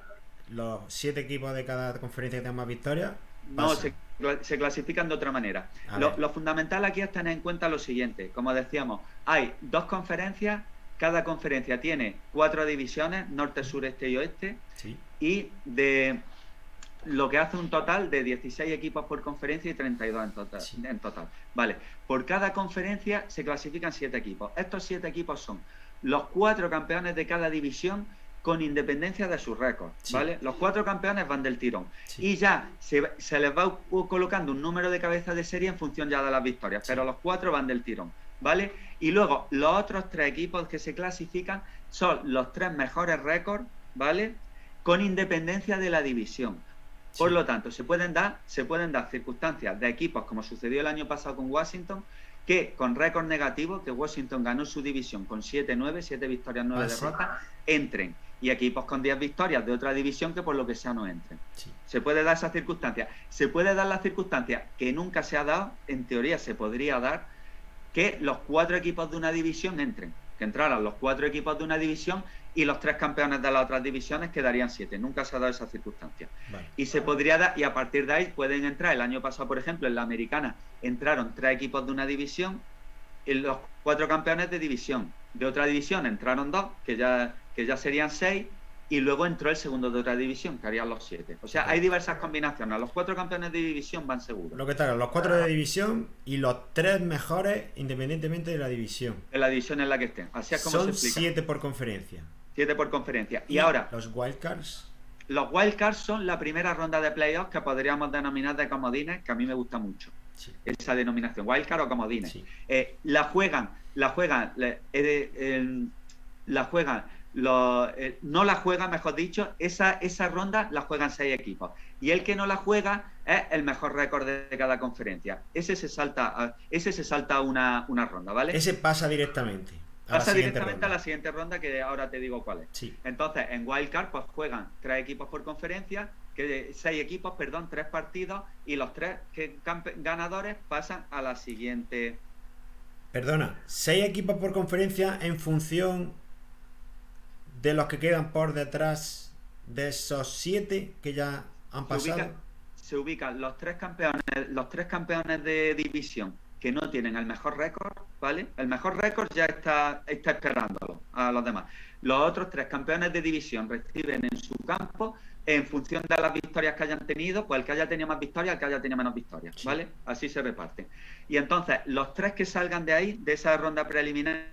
los 7 equipos de cada conferencia que tengan más victorias. No, se clasifican de otra manera. Lo fundamental aquí es tener en cuenta lo siguiente. Como decíamos, hay 2 conferencias. Cada conferencia tiene 4 divisiones, norte, sur, este y oeste. Sí. Y de lo que hace un total de 16 equipos por conferencia y 32 en total. Vale. Por cada conferencia se clasifican 7 equipos. Estos 7 equipos son los 4 campeones de cada división con independencia de sus récords. Sí. ¿Vale? Los 4 campeones van del tirón. Sí. Y ya se les va colocando un número de cabezas de serie en función ya de las victorias. Sí. Pero los 4 van del tirón. ¿Vale? Y luego, los otros 3 equipos que se clasifican son los 3 mejores récords, ¿vale? Con independencia de la división. Por lo tanto, se pueden dar circunstancias de equipos, como sucedió el año pasado con Washington, que con récord negativo, que Washington ganó su división con 7-9, 7 victorias, 9 derrotas, entren. Y equipos con 10 victorias de otra división que por lo que sea no entren. Sí. Se puede dar esa circunstancia. Se puede dar la circunstancia que nunca se ha dado, en teoría se podría dar, que los 4 equipos de una división entren. Que entraran los 4 equipos de una división y los 3 campeones de las otras divisiones quedarían 7. Nunca se ha dado esa circunstancia. Vale. Y se podría dar, y a partir de ahí pueden entrar. El año pasado, por ejemplo, en la americana entraron 3 equipos de una división y los 4 campeones de división. De otra división entraron 2, que ya serían 6, y luego entró el segundo de otra división, que harían los 7. O sea, hay diversas combinaciones. Los 4 campeones de división van seguros. Lo que está, los 4 de división y los 3 mejores independientemente de la división. De la división en la que estén. Así es como son se explica. 7 por conferencia. 7 por conferencia. Y ahora, los wildcards. Los wildcards son la primera ronda de playoffs que podríamos denominar de comodines, que a mí me gusta mucho. Sí. Esa denominación, wildcard o comodines. Sí. No la juegan, mejor dicho, esa ronda la juegan 6 equipos. Y el que no la juega es el mejor récord de cada conferencia. Ese se salta una ronda, ¿vale? Ese pasa directamente. Pasa directamente a la siguiente ronda, que ahora te digo cuál es. Sí. Entonces, en wildcard pues juegan 3 equipos por conferencia, 6 equipos, 3 partidos, y los 3 ganadores pasan a la siguiente. Perdona, 6 equipos por conferencia en función de los que quedan por detrás de esos 7 que ya han pasado. Se ubican los 3 campeones de división que no tienen el mejor récord, ¿vale? El mejor récord ya está esperándolo a los demás. Los otros 3 campeones de división reciben en su campo, en función de las victorias que hayan tenido, pues el que haya tenido más victorias, el que haya tenido menos victorias, ¿vale? Sí. Así se reparten. Y entonces, los 3 que salgan de ahí, de esa ronda preliminar,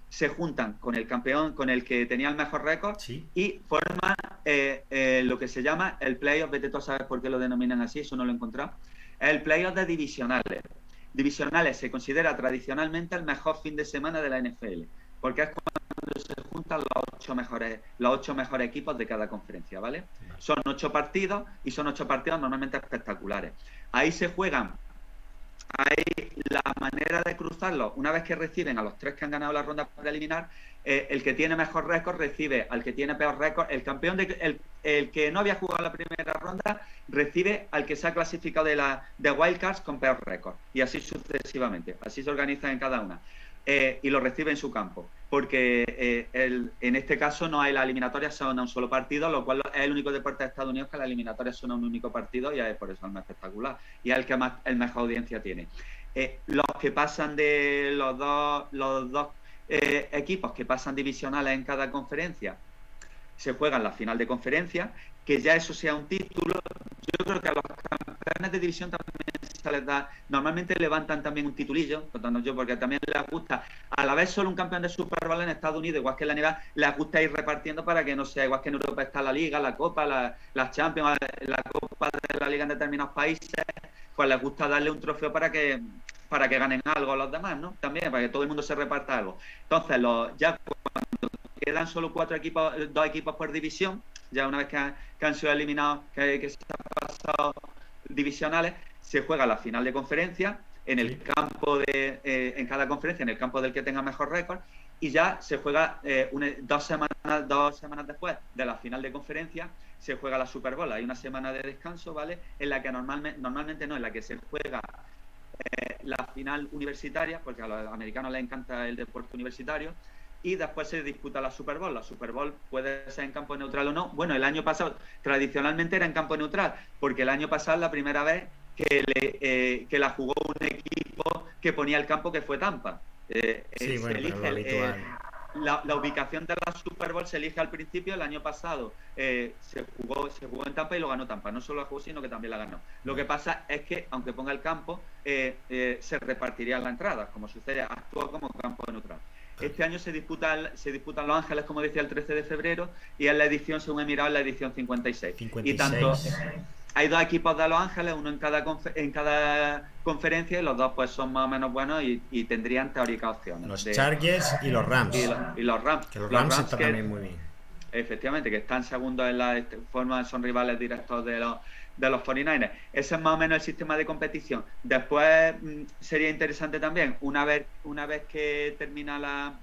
se juntan con el campeón, con el que tenía el mejor récord, sí, y forman lo que se llama el playoff. Vete tú a saber por qué lo denominan así, eso no lo he encontrado. El playoff de divisionales. Divisionales se considera tradicionalmente el mejor fin de semana de la NFL, porque es cuando se juntan los 8 mejores equipos de cada conferencia, ¿vale? Son 8 partidos y son 8 partidos normalmente espectaculares. Ahí se juegan. Hay la manera de cruzarlos. Una vez que reciben a los 3 que han ganado la ronda preliminar, el que tiene mejor récord recibe al que tiene peor récord. El campeón el que no había jugado la primera ronda recibe al que se ha clasificado de wildcards con peor récord, y así sucesivamente. Así se organizan en cada una. Y lo recibe en su campo, porque en este caso no hay las eliminatorias, son a un solo partido, lo cual es el único deporte de Estados Unidos que las eliminatorias son a un único partido, y es por eso el más espectacular y es el mejor audiencia tiene. Los que pasan de los dos equipos que pasan divisionales en cada conferencia, se juegan la final de conferencia, que ya eso sea un título. Yo creo que a los campeones de división también se les da, normalmente levantan también un titulillo, contando yo, porque también les gusta, a la vez solo un campeón de Super Bowl en Estados Unidos, igual que en la NBA, les gusta ir repartiendo para que no sea, igual que en Europa está la Liga, la Copa, las Champions, la Copa de la Liga en determinados países, pues les gusta darle un trofeo para que ganen algo a los demás, ¿no? También, para que todo el mundo se reparta algo. Entonces, ya cuando quedan solo 2 equipos por división, ya una vez que han sido eliminados, que se han pasado divisionales, se juega la final de conferencia en el campo en cada conferencia, en el campo del que tenga mejor récord, y ya se juega 2 semanas después de la final de conferencia, se juega la Super Bowl. Hay una semana de descanso, ¿vale? En la que normalmente no, en la que se juega la final universitaria, porque a los americanos les encanta el deporte universitario, y después se disputa la Super Bowl. La Super Bowl puede ser en campo neutral o no. Bueno, el año pasado tradicionalmente era en campo neutral, porque el año pasado la primera vez que la jugó un equipo que ponía el campo, que fue Tampa. Sí, bueno, la ubicación de la Super Bowl se elige al principio. El año pasado se jugó en Tampa y lo ganó Tampa. No solo la jugó, sino que también la ganó. Lo que pasa es que, aunque ponga el campo, se repartirían las entradas, como sucede, actúa como campo neutral. Este año se disputan Los Ángeles, como decía, el 13 de febrero, y es la edición, según he mirado, la edición 56. Y tanto hay dos equipos de Los Ángeles, uno en cada conferencia, y los dos pues son más o menos buenos y tendrían teóricas opciones. Los Chargers y los Rams. Y los Rams. Que los Rams están también muy bien. Efectivamente, que están segundos en la forma, son rivales directos de los 49ers. Ese es más o menos el sistema de competición. Después sería interesante también, una vez que termina la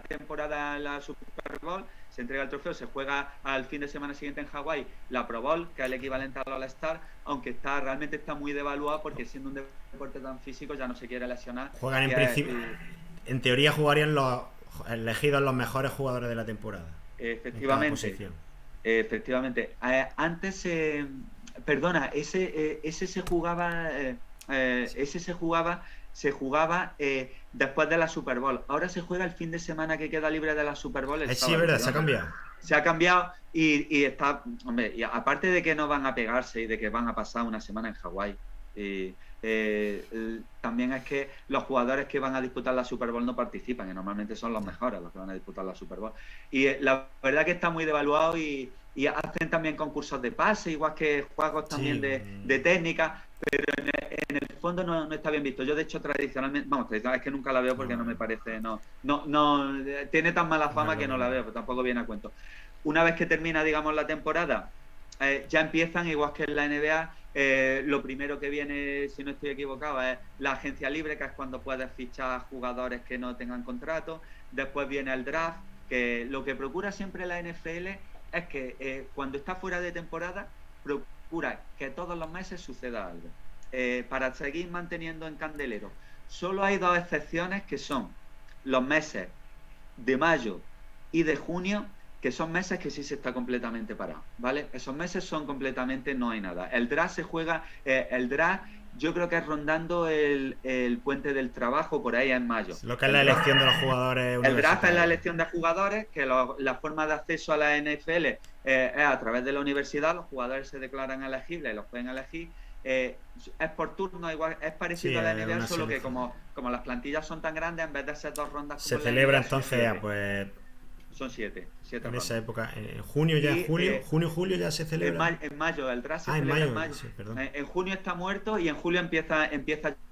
temporada en la Super Bowl, se entrega el trofeo, se juega al fin de semana siguiente en Hawái la Pro Bowl, que es el equivalente al All-Star, aunque realmente está muy devaluado porque siendo un deporte tan físico ya no se quiere lesionar. Juegan en principio, en teoría jugarían los elegidos los mejores jugadores de la temporada. Efectivamente. Antes perdona, ese se jugaba después de la Super Bowl. Ahora se juega el fin de semana que queda libre de la Super Bowl. Sí, es verdad, se ha cambiado. Se ha cambiado y está, hombre, y aparte de que no van a pegarse y de que van a pasar una semana en Hawái, también es que los jugadores que van a disputar la Super Bowl no participan, y normalmente son los mejores los que van a disputar la Super Bowl. Y la verdad que está muy devaluado y hacen también concursos de pase, igual que juegos también de técnica, pero en el fondo no está bien visto. Yo, de hecho, tradicionalmente, es que nunca la veo porque no me parece, no tiene tan mala fama que no la veo, pero tampoco viene a cuento. Una vez que termina, digamos, la temporada, ya empiezan, igual que en la NBA, lo primero que viene, si no estoy equivocado, es la agencia libre, que es cuando puedes fichar jugadores que no tengan contrato. Después viene el draft, que lo que procura siempre la NFL es que cuando está fuera de temporada, procura que todos los meses suceda algo, para seguir manteniendo en candelero. Solo hay dos excepciones, que son los meses de mayo y de junio, que son meses que sí se está completamente parado, ¿vale? Esos meses son completamente, no hay nada. El draft se juega, el draft yo creo que es rondando el puente del trabajo, por ahí en mayo. Lo que es la elección de los jugadores. El draft es la elección de jugadores, que la forma de acceso a la NFL es a través de la universidad. Los jugadores se declaran elegibles y los pueden elegir. Es por turno, igual, es parecido a la NBA, solo que como las plantillas son tan grandes, en vez de ser 2 rondas se celebra entonces, pues son 7 en rondas. esa época, en junio ya, julio ya se celebra. En mayo, el draft se celebra en mayo. Sí, en junio está muerto y en julio empieza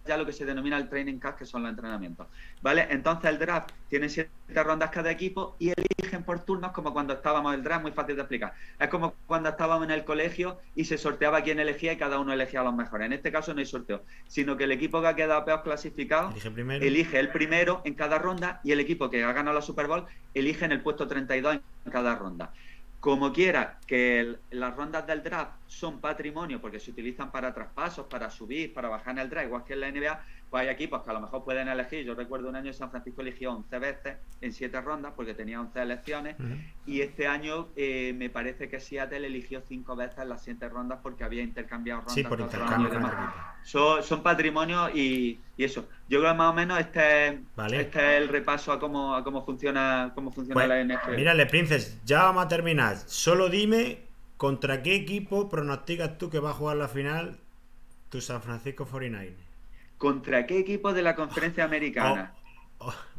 ya lo que se denomina el training camp, que son los entrenamientos, ¿vale? Entonces el draft tiene 7 rondas cada equipo y eligen por turnos, como cuando estábamos. El draft muy fácil de explicar, es como cuando estábamos en el colegio y se sorteaba quién elegía y cada uno elegía a los mejores. En este caso no hay sorteo, sino que el equipo que ha quedado peor clasificado elige el primero en cada ronda, y el equipo que ha ganado la Super Bowl elige en el puesto 32 en cada ronda. Como quiera, que las rondas del draft son patrimonio porque se utilizan para traspasos, para subir, para bajar en el draft, igual que en la NBA, pues hay equipos que a lo mejor pueden elegir. Yo recuerdo un año San Francisco eligió 11 veces en 7 rondas porque tenía 11 elecciones, y este año me parece que Seattle eligió 5 veces en las 7 rondas porque había intercambiado rondas. Sí, por intercambio. Son patrimonios y eso. Yo creo que más o menos este es el repaso a cómo funciona pues, la NFL. Mírale, Princes, ya vamos a terminar. Solo dime contra qué equipo pronosticas tú que va a jugar la final tu San Francisco 49ers. ¿Contra qué equipo de la conferencia americana?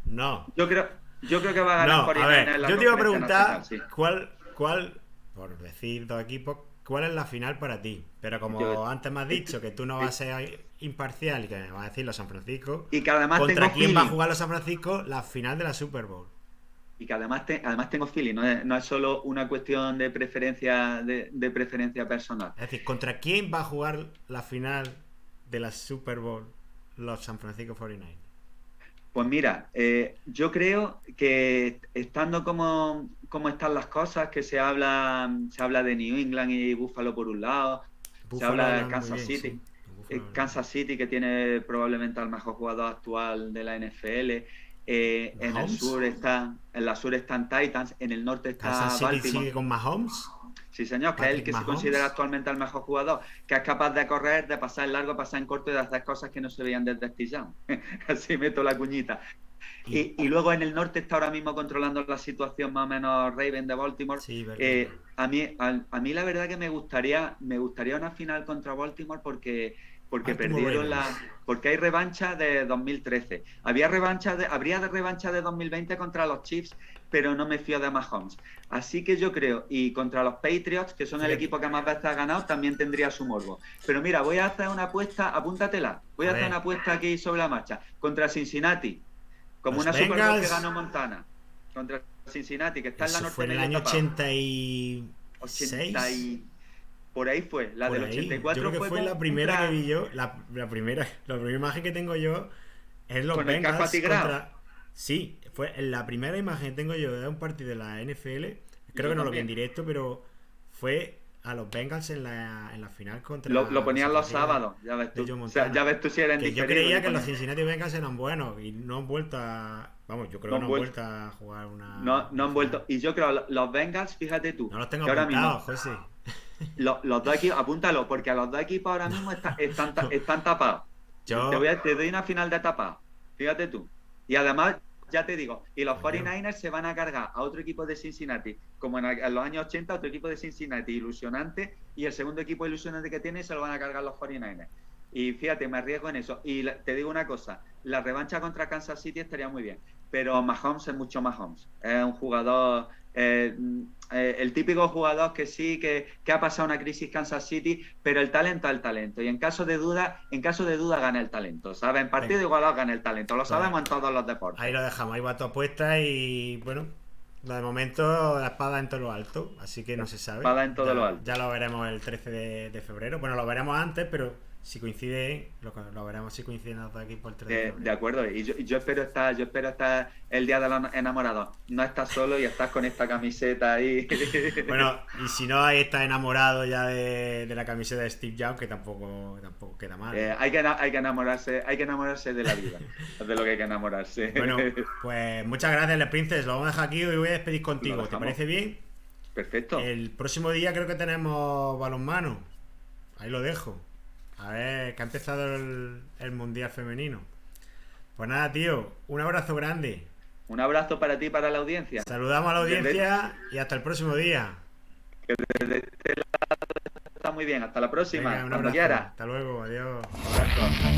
No. Yo creo que va a ganar 49ers. A ver, yo te iba a preguntar nacional, cuál, por decir 2 equipos, ¿cuál es la final para ti? Pero como antes me has dicho que tú no vas a ser imparcial y que me vas a decir los San Francisco, y que además ¿contra quién va a jugar los San Francisco la final de la Super Bowl? Y que además tengo feeling, no es solo una cuestión de preferencia personal. Es decir, ¿contra quién va a jugar la final de la Super Bowl los San Francisco 49ers? Pues mira, yo creo que estando como están las cosas, que se habla de New England y Buffalo por un lado, se habla de Kansas City. Sí. Kansas City, que tiene probablemente al mejor jugador actual de la NFL. En la sur están Titans, en el norte está Kansas City. Baltimore. ¿Sigue con Mahomes? Sí, señor, que es el que se considera actualmente el mejor jugador, que es capaz de correr, de pasar en largo, pasar en corto y de hacer cosas que no se veían desde Steve Young. Así meto la cuñita. Y luego en el norte está ahora mismo controlando la situación más o menos Raven de Baltimore. Sí, a mí la verdad que me gustaría una final contra Baltimore, porque porque Baltimore perdieron Ravens. porque hay revancha de 2013. Habría de revancha de 2020 contra los Chiefs, pero no me fío de Mahomes. Así que yo creo, y contra los Patriots, que son el Fíjate. equipo que más veces ha ganado, también tendría su morbo. Pero mira, voy a hacer una apuesta, apúntatela, voy A a hacer ver. una apuesta aquí sobre la marcha, contra Cincinnati, como Los una Super Bowl que Bengals. ganó Montana, contra Cincinnati, que está en la Eso norte fue en el medio año tapado. 80 86. y... Por ahí fue, la Por del ahí. Yo 84 creo que fue fue la primera que contra, vi yo. La primera imagen que tengo yo es los con el casco Bengals atigrado. contra. Sí, fue la primera imagen que tengo yo de un partido de la NFL. Y Creo yo que no lo vi en también. directo, pero fue a los Bengals en la final Lo contra Los ponían los Ángeles sábados, ya ves de tú. Joe O sea, ya Montana. ves tú si eran Que yo diferidos. creía que los Cincinnati Bengals eran buenos y no han vuelto a. Vamos, yo creo No que han no han vuelto. vuelto a jugar No una han final. vuelto. Y yo creo, los Bengals, fíjate tú, No los tengo que ahora apuntados, mismo, José. los dos equipos, apúntalo, porque a los dos equipos ahora mismo están tapados. Yo. Te doy una final de tapados. Fíjate tú. Y además, ya te digo, y los Coño. 49ers se van a cargar a otro equipo de Cincinnati, como en los años 80, otro equipo de Cincinnati ilusionante, y el segundo equipo ilusionante que tiene se lo van a cargar los 49ers. Y fíjate, me arriesgo en eso. Y te digo una cosa, la revancha contra Kansas City estaría muy bien, pero Mahomes es mucho Mahomes. Es un jugador, el típico jugador que sí, que ha pasado una crisis Kansas City, pero el talento es el talento. Y en caso de duda gana el talento, ¿sabes? En partido Venga. igualado gana el talento. Lo Pues sabemos en todos los deportes. ahí lo dejamos, ahí va tu apuesta y bueno, de momento la espada en todo lo alto, así que no se sabe. Espada en todo ya, lo alto. ya lo veremos el 13 de febrero. Bueno, lo veremos antes, pero si coincide, lo veremos si coinciden los dos equipos el 13 de De febrero. acuerdo, y yo espero estar el día de los enamorados. No estás solo y estás con esta camiseta ahí. Bueno, y si no, ahí está enamorado ya de la camiseta de Steve Jobs, que tampoco queda mal. Hay que enamorarse de la vida, de lo que hay que enamorarse. Bueno, pues muchas gracias, Les Princes. Lo vamos a dejar aquí y voy a despedir Lo contigo. ¿Te dejamos. parece bien? Perfecto. El próximo día creo que tenemos balonmano. Ahí lo dejo. A ver, que ha empezado el Mundial Femenino. Pues nada, tío. Un abrazo grande. Un abrazo para ti y para la audiencia. Saludamos a la audiencia y hasta el próximo día. Está muy bien. Hasta la próxima. Venga, un Cuando abrazo. quieras. Hasta luego. Adiós. Abrazo.